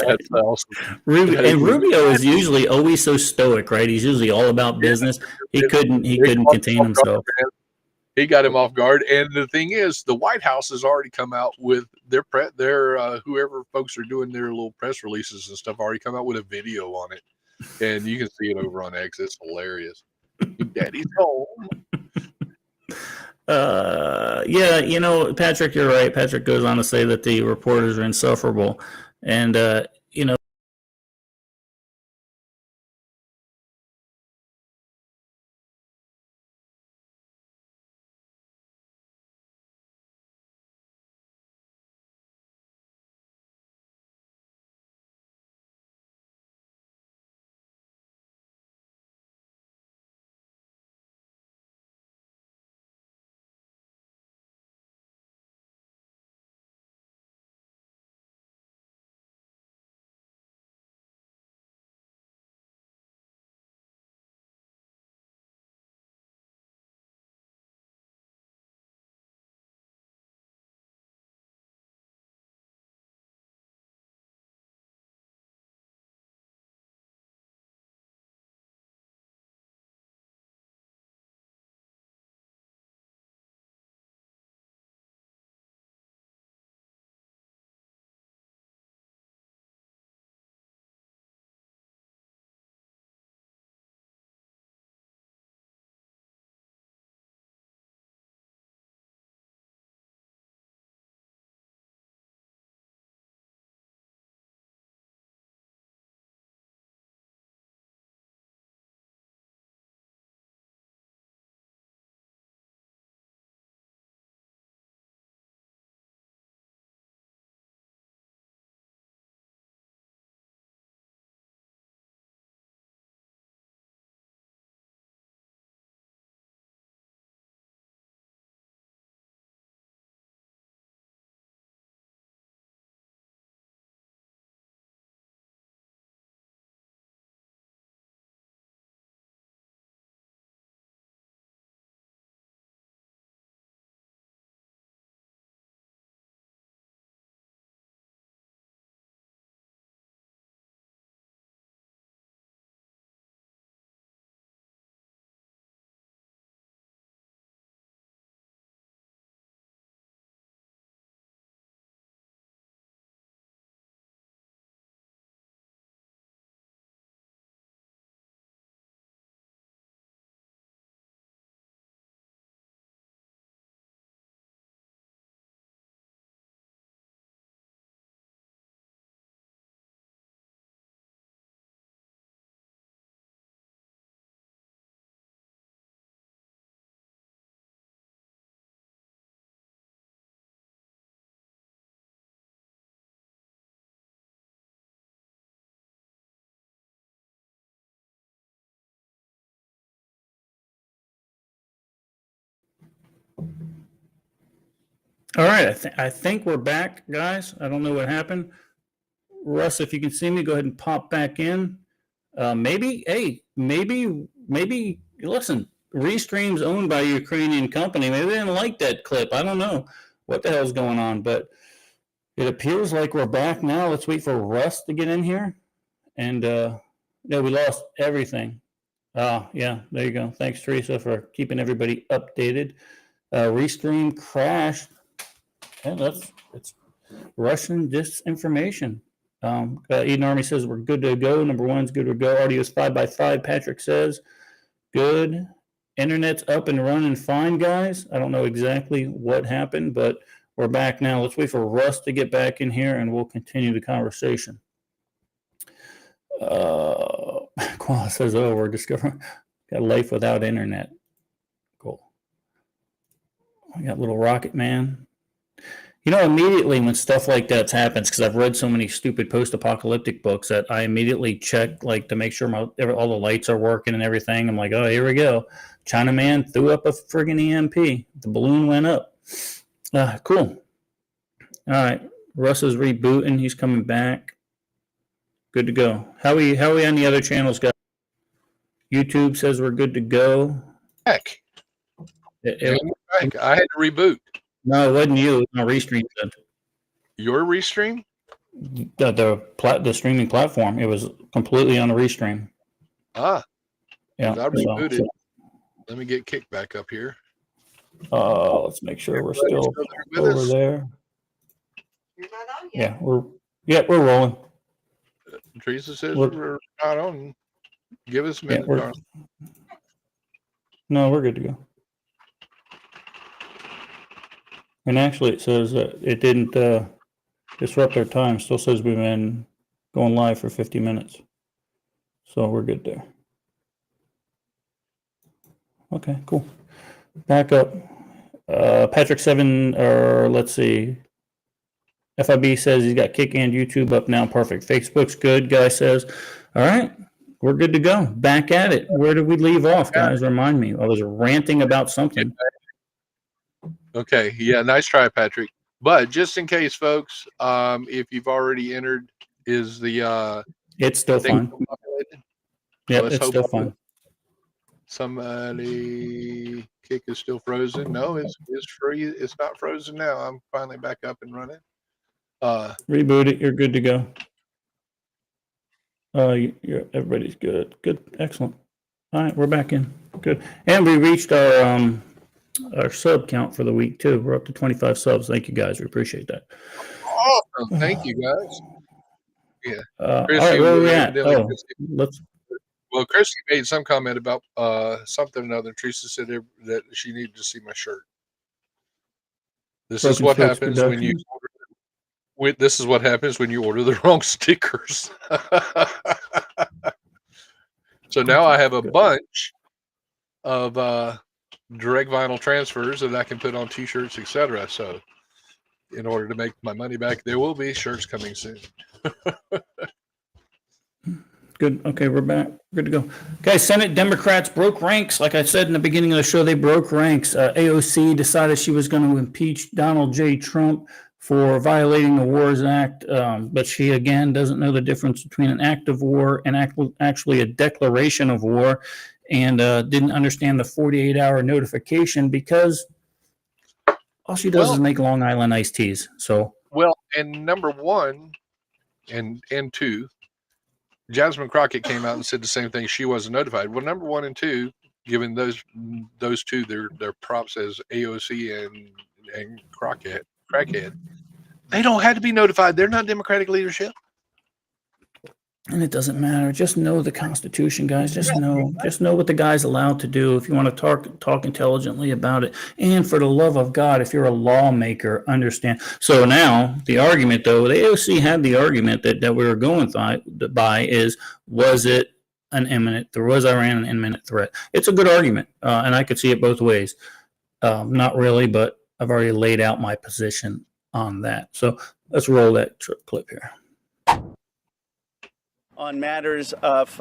That's awesome. Rubio is usually always so stoic, right? He's usually all about business. He couldn't contain himself. He got him off guard. And the thing is, the White House has already come out with their whoever folks are doing their little press releases and stuff already come out with a video on it. And you can see it over on X. It's hilarious. Daddy's home. Yeah, you know, Patrick, you're right. Patrick goes on to say that the reporters are insufferable. And, you know, All right, I think we're back, guys. I don't know what happened. Russ, if you can see me, go ahead and pop back in. Maybe, listen, Restream's owned by a Ukrainian company. Maybe they didn't like that clip. I don't know what the hell's going on, but it appears like we're back now. Let's wait for Russ to get in here. And, we lost everything. Yeah, there you go. Thanks, Teresa, for keeping everybody updated. Restream crashed. Yeah, it's Russian disinformation. Eden Army says we're good to go. Number one's good to go. Audio's 5x5. Patrick says good. Internet's up and running fine, guys. I don't know exactly what happened, but we're back now. Let's wait for Russ to get back in here, and we'll continue the conversation. Qual says, "Oh, we're discovering got a life without internet." Cool. We got little Rocket Man. You know, immediately when stuff like that happens, because I've read so many stupid post-apocalyptic books that I immediately check, like, to make sure all the lights are working and everything. I'm like, oh, here we go. Chinaman threw up a friggin' EMP. The balloon went up. Cool. All right. Russ is rebooting. He's coming back. Good to go. How are we on the other channels, guys? YouTube says we're good to go. Heck. I had to reboot. No, it wasn't you. It was my Restream. Your Restream? The streaming platform. It was completely on the Restream. Yeah. I rebooted. So, let me get kicked back up here. Let's make sure we're still over there. You're not on yet. Yeah, we're rolling. Teresa says we're not on. Give us a minute. No, we're good to go. And actually, it says that it didn't disrupt our time. Still says we've been going live for 50 minutes. So we're good there. Okay, cool. Back up. Patrick 7, or let's see. FIB says he's got Kick and YouTube up now. Perfect. Facebook's good, guy says. All right, we're good to go. Back at it. Where did we leave off, guys? Remind me. I was ranting about something. Okay, yeah, nice try, Patrick. But just in case, folks, if you've already entered, is the it's still fine. Yeah, it's still fine. Somebody Kick is still frozen. No, it's free. It's not frozen now. I'm finally back up and running. Reboot it. You're good to go. Everybody's good. Good, excellent. All right, we're back in. Good, and we reached our sub count for the week too. We're up to 25 subs. Thank you guys. We appreciate that. Awesome. Thank you guys. Yeah. All right, where are we at? Well, Christy made some comment about something or another. Teresa said that she needed to see my shirt. This is what happens when you order. This is what happens when you order the wrong stickers. So now I have a bunch of direct vinyl transfers that I can put on T-shirts, etc. So, in order to make my money back, there will be shirts coming soon. Good. Okay, we're back. Good to go. Guys, Senate Democrats broke ranks. Like I said in the beginning of the show, they broke ranks. AOC decided she was going to impeach Donald J. Trump for violating the Wars Act, but she, again, doesn't know the difference between an act of war and actually a declaration of war, and didn't understand the 48-hour notification because all she does is make Long Island iced teas. So and number one and two, Jasmine Crockett came out and said the same thing. She wasn't notified. Well, number one and two, given those two, their props as AOC and Crackhead, they don't have to be notified. They're not Democratic leadership. And it doesn't matter. Just know the Constitution, guys. Just know what the guy's allowed to do. If you want to talk intelligently about it, and for the love of God, if you're a lawmaker, understand. So now the argument, though, the AOC had the argument that we were going by is, was it an imminent? Was Iran an imminent threat? It's a good argument, and I could see it both ways. Not really, but I've already laid out my position on that. So let's roll that clip here. On matters of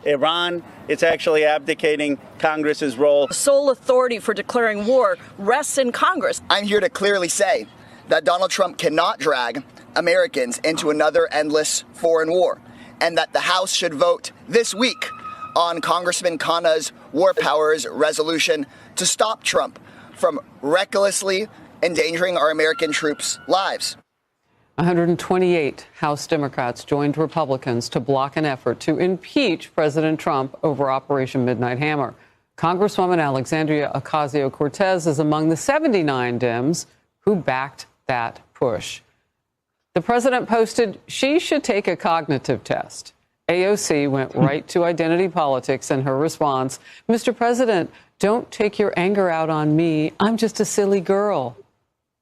Iran, it's actually abdicating Congress's role. The sole authority for declaring war rests in Congress. I'm here to clearly say that Donald Trump cannot drag Americans into another endless foreign war, and that the House should vote this week on Congressman Khanna's War Powers resolution to stop Trump from recklessly endangering our American troops' lives. 128 House Democrats joined Republicans to block an effort to impeach President Trump over Operation Midnight Hammer. Congresswoman Alexandria Ocasio-Cortez is among the 79 Dems who backed that push. The president posted she should take a cognitive test. AOC went right to identity politics in her response. Mr. President, don't take your anger out on me. I'm just a silly girl.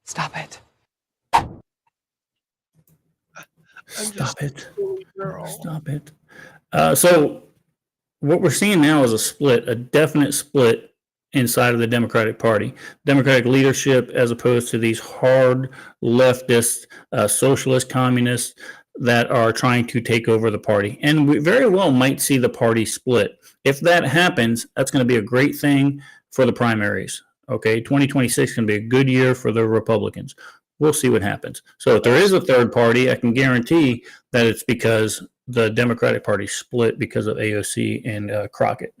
Stop it. Stop it. Stop it. So what we're seeing now is a split, a definite split inside of the Democratic Party. Democratic leadership, as opposed to these hard leftist, socialist communists that are trying to take over the party. And we very well might see the party split. If that happens, that's going to be a great thing for the primaries. Okay, 2026 can be a good year for the Republicans. We'll see what happens. So if there is a third party, I can guarantee that it's because the Democratic Party split because of AOC and Crockett.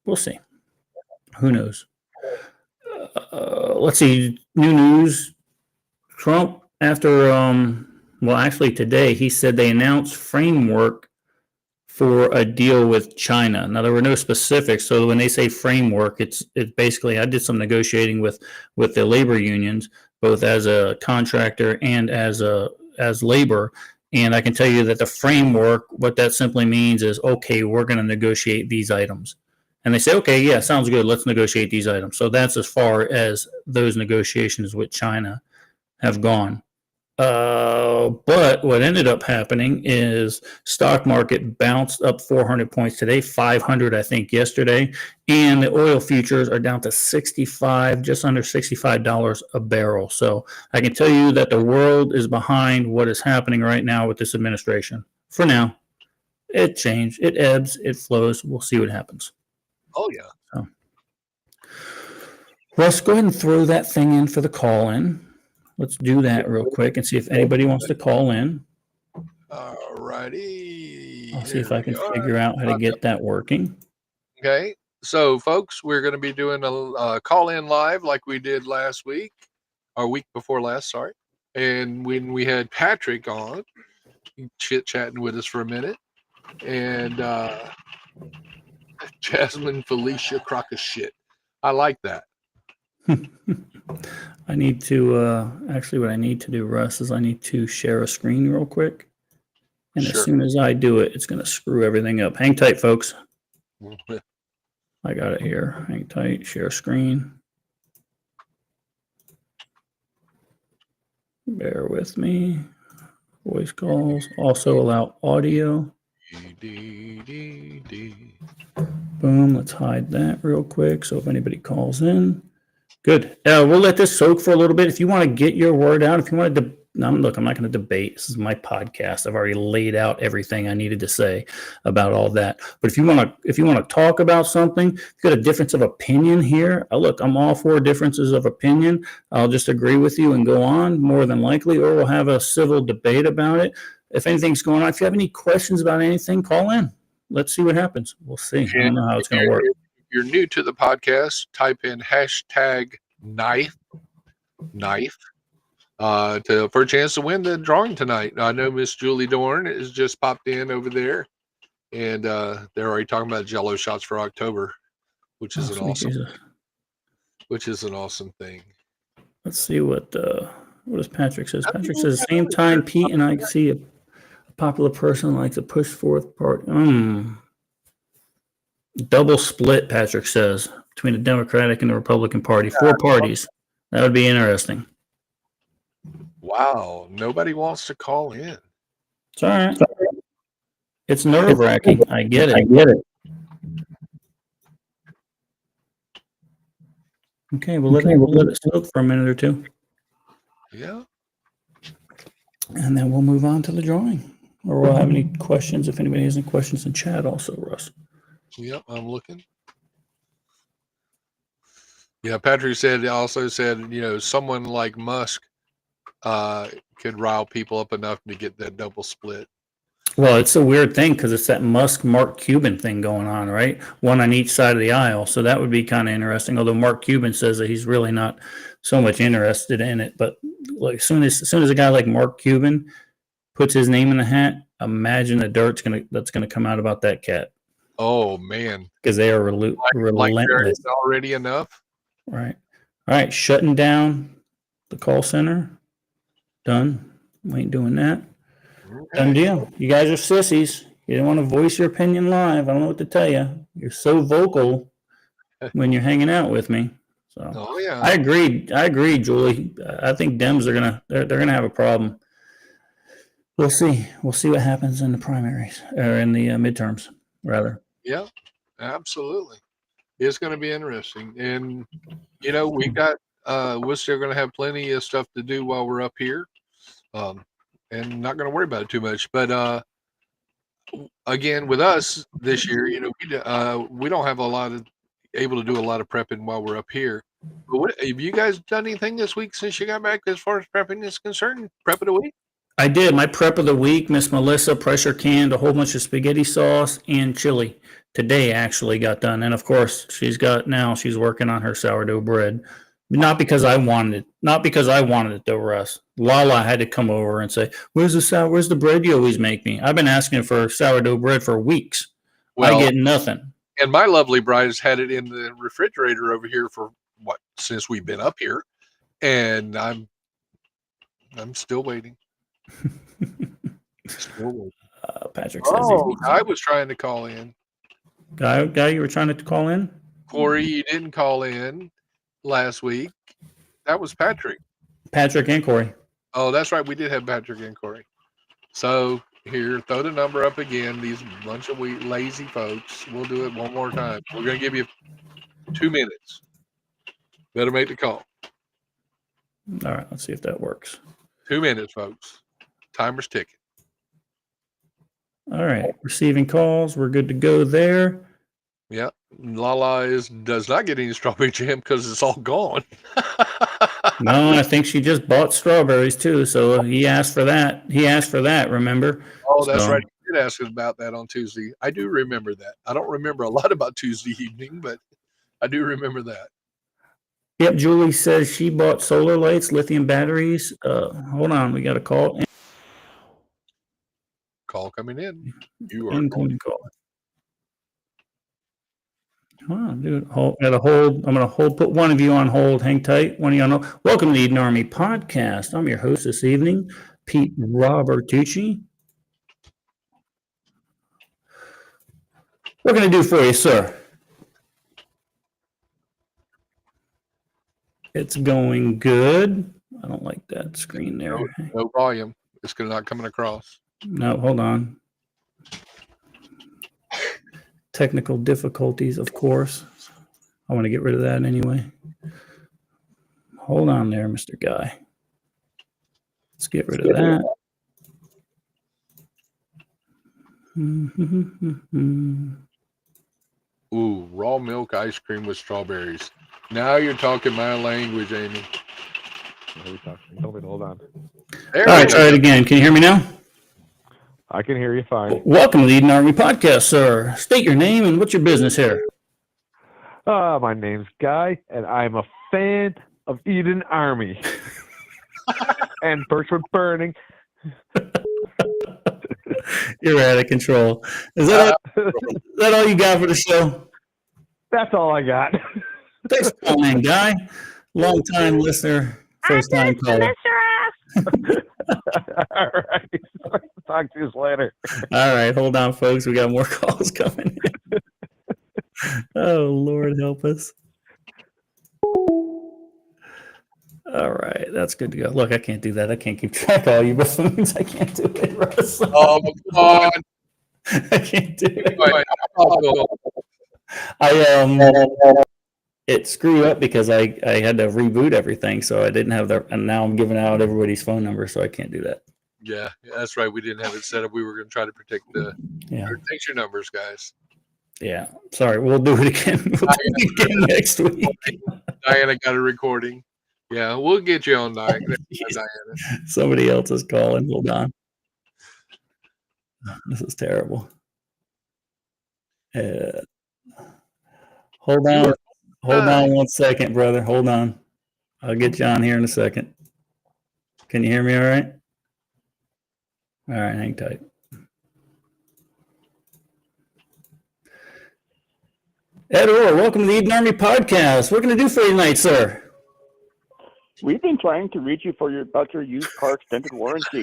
We'll see. Who knows? Let's see. New news. Trump, after, well, actually today, he said they announced framework for a deal with China. Now, there were no specifics. So when they say framework, it's basically, I did some negotiating with the labor unions, both as a contractor and as labor. And I can tell you that the framework, what that simply means is, okay, we're going to negotiate these items. And they say, okay, yeah, sounds good. Let's negotiate these items. So that's as far as those negotiations with China have gone. But what ended up happening is stock market bounced up 400 points today, 500, I think, yesterday. And the oil futures are down to 65, just under $65 a barrel. So I can tell you that the world is behind what is happening right now with this administration. For now, it changed. It ebbs. It flows. We'll see what happens. Oh, yeah. So, Russ, go ahead and throw that thing in for the call in. Let's do that real quick and see if anybody wants to call in. All righty. I'll see if I can figure out how to get that working. Okay. So, folks, we're going to be doing a call-in live like we did last week, or week before last, sorry. And when we had Patrick on, chit-chatting with us for a minute, and Jasmine Felicia crock of shit. I like that. I need to, actually what I need to do, Russ, is I need to share a screen real quick. And Sure. as soon as I do it, it's going to screw everything up. Hang tight, folks. I got it here. Hang tight, share screen. Bear with me. Voice calls. Also allow audio. Boom. Let's hide that real quick. So if anybody calls in. Good. We'll let this soak for a little bit. If you want to get your word out, if you want to, look, I'm not going to debate. This is my podcast. I've already laid out everything I needed to say about all that. But if you want to talk about something, if you got a difference of opinion here, look, I'm all for differences of opinion. I'll just agree with you and go on, more than likely, or we'll have a civil debate about it. If anything's going on, if you have any questions about anything, call in. Let's see what happens. We'll see. I don't know how it's going to work. If you're new to the podcast, type in hashtag knife for a chance to win the drawing tonight. I know Miss Julie Dorn has just popped in over there, and they're already talking about Jello shots for October, which is which is an awesome thing. Let's see what does Patrick says. Patrick says, same time Pete and I see a popular person likes to push forth part. Double split, Patrick says, between the Democratic and the Republican Party. 4 parties. That would be interesting. Wow. Nobody wants to call in. It's all right. It's nerve-wracking. I get it. Okay, we'll let it soak for a minute or two. Yeah. And then we'll move on to the drawing. or we'll have any questions if anybody has any questions in chat also, Russ. Yep, I'm looking. Yeah, Patrick also said, someone like Musk could rile people up enough to get that double split. Well, it's a weird thing because it's that Musk Mark Cuban thing going on, right? One on each side of the aisle. So that would be kind of interesting. Although Mark Cuban says that he's really not so much interested in it. But like as soon as a guy like Mark Cuban puts his name in the hat, imagine the dirt's that's gonna come out about that cat. Oh man, because they are relentless. Like there is already enough. Right. All right. Shutting down the call center. Done. We ain't doing that. Okay. Done deal. You guys are sissies. You don't want to voice your opinion live. I don't know what to tell you. You're so vocal when you're hanging out with me. So oh, yeah. I agree, Julie. I think Dems are they're gonna have a problem. We'll see. We'll see what happens in the primaries or in the midterms, rather. Yeah, absolutely. It's going to be interesting, and we got we're still going to have plenty of stuff to do while we're up here, and not going to worry about it too much. But again, with us this year, we don't have able to do a lot of prepping while we're up here. But have you guys done anything this week since you got back as far as prepping is concerned? Prep of the week? I did. My prep of the week, Miss Melissa pressure canned a whole bunch of spaghetti sauce and chili. Today actually got done. And of course, she's working on her sourdough bread. Not because I wanted it though, Russ. Lala had to come over and say, where's the bread you always make me? I've been asking for sourdough bread for weeks. Well, I get nothing. And my lovely bride has had it in the refrigerator over here for since we've been up here. And I'm still waiting. Patrick says I was trying to call in. Guy, you were trying to call in? Corey, you didn't call in last week. That was Patrick. Patrick and Corey. Oh, that's right. We did have Patrick and Corey. So here, throw the number up again. These bunch of lazy folks. We'll do it one more time. We're going to give you 2 minutes. Better make the call. All right. Let's see if that works. 2 minutes, folks. Timer's ticking. All right. Receiving calls. We're good to go there. Yeah. Lala does not get any strawberry jam because it's all gone. No, I think she just bought strawberries too. So he asked for that. Remember? Oh, that's right. He did ask us about that on Tuesday. I do remember that. I don't remember a lot about Tuesday evening, but I do remember that. Yep. Julie says she bought solar lights, lithium batteries. Hold on. We got a call. Call coming in. You are incoming call. Come on, dude. Gotta hold. I'm gonna put one of you on hold. Hang tight. One of you on. Welcome to the Eden Army Podcast. I'm your host this evening, Pete Robertucci. What can I do for you, sir? It's going good. I don't like that screen there. No volume. It's not coming across. No, hold on. Technical difficulties, of course. I want to get rid of that anyway. Hold on there, Mr. Guy. Let's get rid of that. Ooh, raw milk ice cream with strawberries. Now you're talking my language, Amy. Hold on. All right, try it again. Can you hear me now? I can hear you fine. Welcome to the Eden Army Podcast, sir. State your name and what's your business here? My name's Guy, and I'm a fan of Eden Army. And First with Burning. You're out of control. Is that all you got for the show? That's all I got. Thanks for calling in, Guy. Long time listener, first time caller. All right. Talk to you later. All right. Hold on, folks. We got more calls coming in. Oh, Lord, help us. All right. That's good to go. Look, I can't do that. I can't keep track of all you buffoons. I can't do it, Russ. Oh, come on. I can't do it. It screwed up because I had to reboot everything, so I didn't have and now I'm giving out everybody's phone number, so I can't do that. Yeah, that's right. We didn't have it set up. We were going to try to protect the. Yeah. Thanks your numbers, guys. Yeah. Sorry. We'll do it again. We'll do it again next week. Diana got a recording. Yeah, we'll get you on Diana. Somebody else is calling. Hold on. This is terrible. Hold on. Hold on 1 second, brother. Hold on. I'll get you on here in a second. Can you hear me all right? All right, hang tight. Ed Orr, welcome to the Eden Army Podcast. What can I do for you tonight, sir? We've been trying to reach you about your used car extended warranty.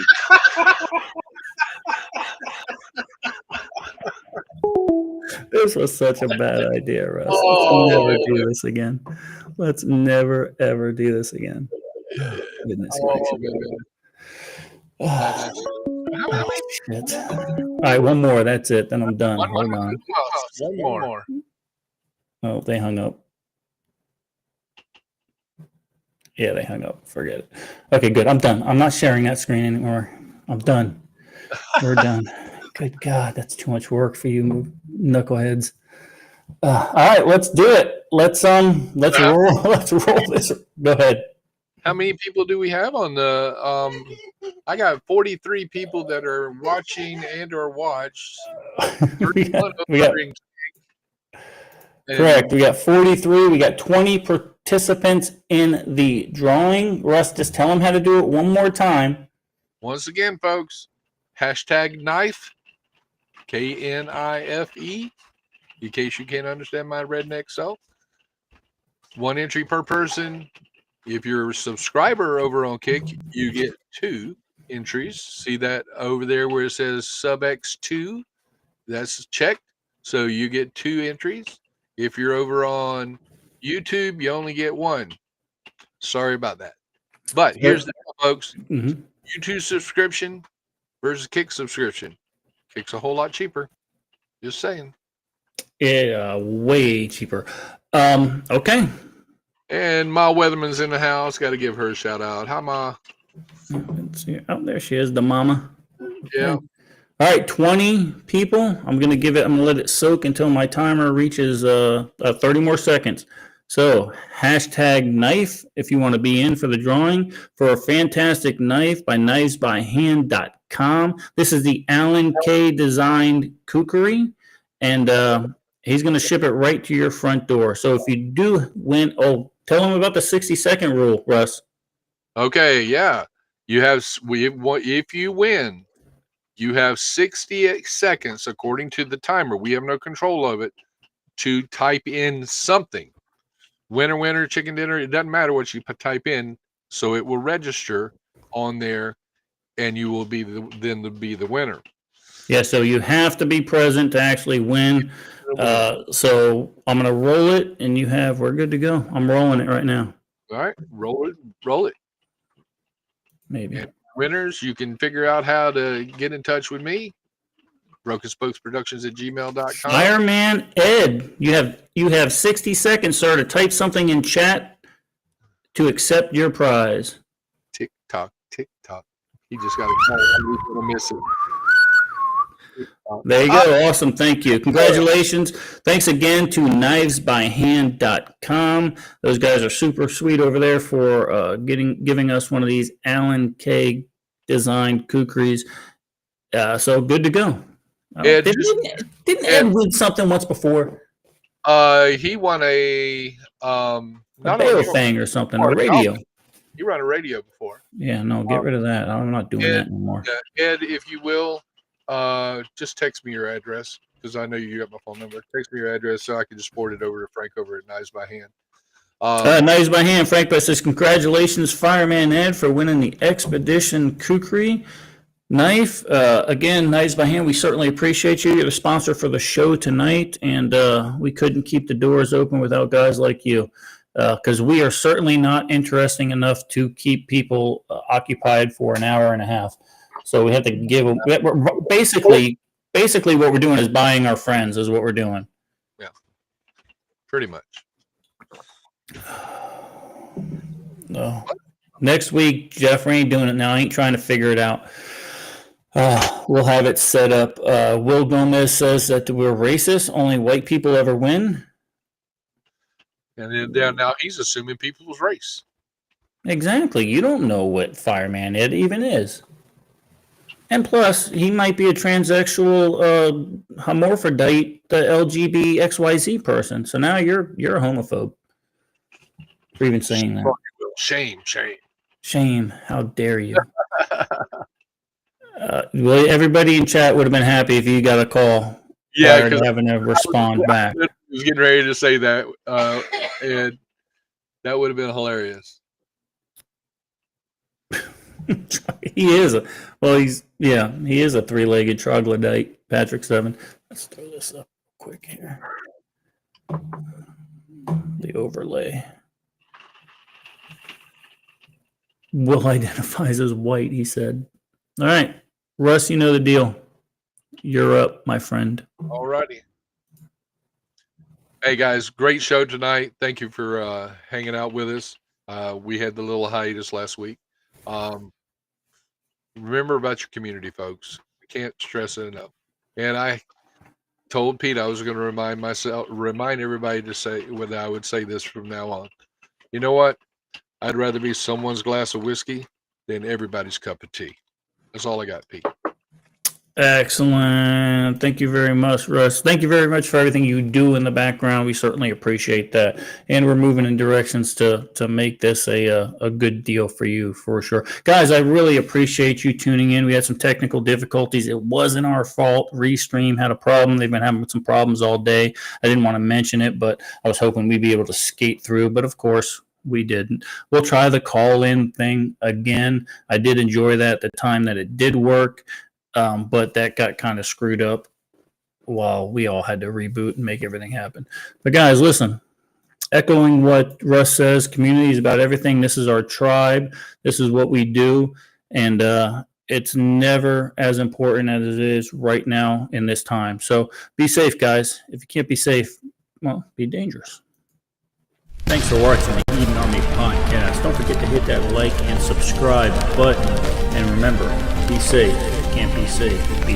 This was such a bad idea, Russ. Let's never do this again. Let's never, ever do this again. Goodness gracious. Shit. All right, one more. That's it. Then I'm done. Hold on. One more. Oh, they hung up. Yeah, they hung up. Forget it. Okay, good. I'm done. I'm not sharing that screen anymore. I'm done. We're done. Good God, that's too much work for you knuckleheads. All right, let's do it. Let's roll. Let's roll this. Go ahead. How many people do we have on the? I got 43 people that are watching and or watched. Correct. We got 43. We got 20 participants in the drawing. Russ, just tell them how to do it one more time. Once again, folks, #knife, KNIFE, in case you can't understand my redneck self. 1 entry per person. If you're a subscriber over on Kick, you get 2 entries. See that over there where it says sub X2? That's checked. So you get 2 entries. If you're over on YouTube, you only get 1. Sorry about that. But here's the deal, folks. YouTube subscription versus Kick subscription. Kick's a whole lot cheaper. Just saying. Yeah, way cheaper. Okay. And Ma Weatherman's in the house. Got to give her a shout out. Hi, Ma. Let's see. Oh, there she is, the mama. Yeah. All right, 20 people. I'm going to let it soak until my timer reaches 30 more seconds. So, #knife if you want to be in for the drawing for a fantastic knife by knivesbyhand.com. This is the Alan K. designed kukri, and he's going to ship it right to your front door. So, if you do win, tell them about the 60-second rule, Russ. Okay, yeah. If you win, you have 60 seconds, according to the timer. We have no control of it, to type in something. Winner, chicken dinner. It doesn't matter what you type in, so it will register on there, and you will be the winner. Yeah, so you have to be present to actually win. So I'm going to roll it, and we're good to go. I'm rolling it right now. All right, roll it. Maybe. And winners, you can figure out how to get in touch with me. BrokenSpokesProductions@gmail.com. Fireman Ed, you have 60 seconds, sir, to type something in chat to accept your prize. Tick tock. He just got a call. He's gonna miss it. There you go. Awesome. Thank you. Congratulations. Thanks again to knivesbyhand.com. Those guys are super sweet over there for giving us one of these Alan K. designed kukris. So good to go. Didn't Ed win something once before? He won a bail thing or something, a radio. You ran a radio before. Yeah, no, get rid of that. I'm not doing that anymore. Ed, if you will, just text me your address, because I know you got my phone number. Text me your address so I can just forward it over to Frank over at Knives by Hand. Knives by Hand. Frank says, congratulations, Fireman Ed, for winning the Expedition Kukri knife. Again, Knives by Hand, we certainly appreciate you. You're the sponsor for the show tonight, and we couldn't keep the doors open without guys like you, because we are certainly not interesting enough to keep people occupied for an hour and a half. So we have to give them. Basically, what we're doing is buying our friends, is what we're doing. Yeah, pretty much. No. Next week, Jeff, we ain't doing it now. I ain't trying to figure it out. We'll have it set up. Will Gomez says that we're racist. Only white people ever win. And then now he's assuming people's race. Exactly. You don't know what fireman it even is. And plus, he might be a transsexual, hermaphrodite, the LGBT XYZ person. So now you're a homophobe for even saying that. Shame. Shame. How dare you? Well, everybody in chat would have been happy if you got a call. Yeah, because having to respond back. I was getting ready to say that, and that would have been hilarious. He is he is a three-legged troglodyte, Patrick 7. Let's throw this up quick here. The overlay. Will identifies as white, he said. All right, Russ, you know the deal. You're up, my friend. All righty. Hey, guys, great show tonight. Thank you for hanging out with us. We had the little hiatus last week. Remember about your community, folks. I can't stress it enough. And I told Pete I was going to remind everybody to say whether I would say this from now on. You know what? I'd rather be someone's glass of whiskey than everybody's cup of tea. That's all I got, Pete. Excellent. Thank you very much, Russ. Thank you very much for everything you do in the background. We certainly appreciate that. And we're moving in directions to make this a good deal for you, for sure. Guys, I really appreciate you tuning in. We had some technical difficulties. It wasn't our fault. Restream had a problem. They've been having some problems all day. I didn't want to mention it, but I was hoping we'd be able to skate through. But of course, we didn't. We'll try the call-in thing again. I did enjoy that the time that it did work. But that got kind of screwed up while we all had to reboot and make everything happen. But guys, listen, echoing what Russ says, community is about everything. This is our tribe. This is what we do. And it's never as important as it is right now in this time. So be safe, guys. If you can't be safe, well, be dangerous. Thanks for watching the Eden Army podcast. Don't forget to hit that like and subscribe button. And remember, be safe. Can't be safe. Be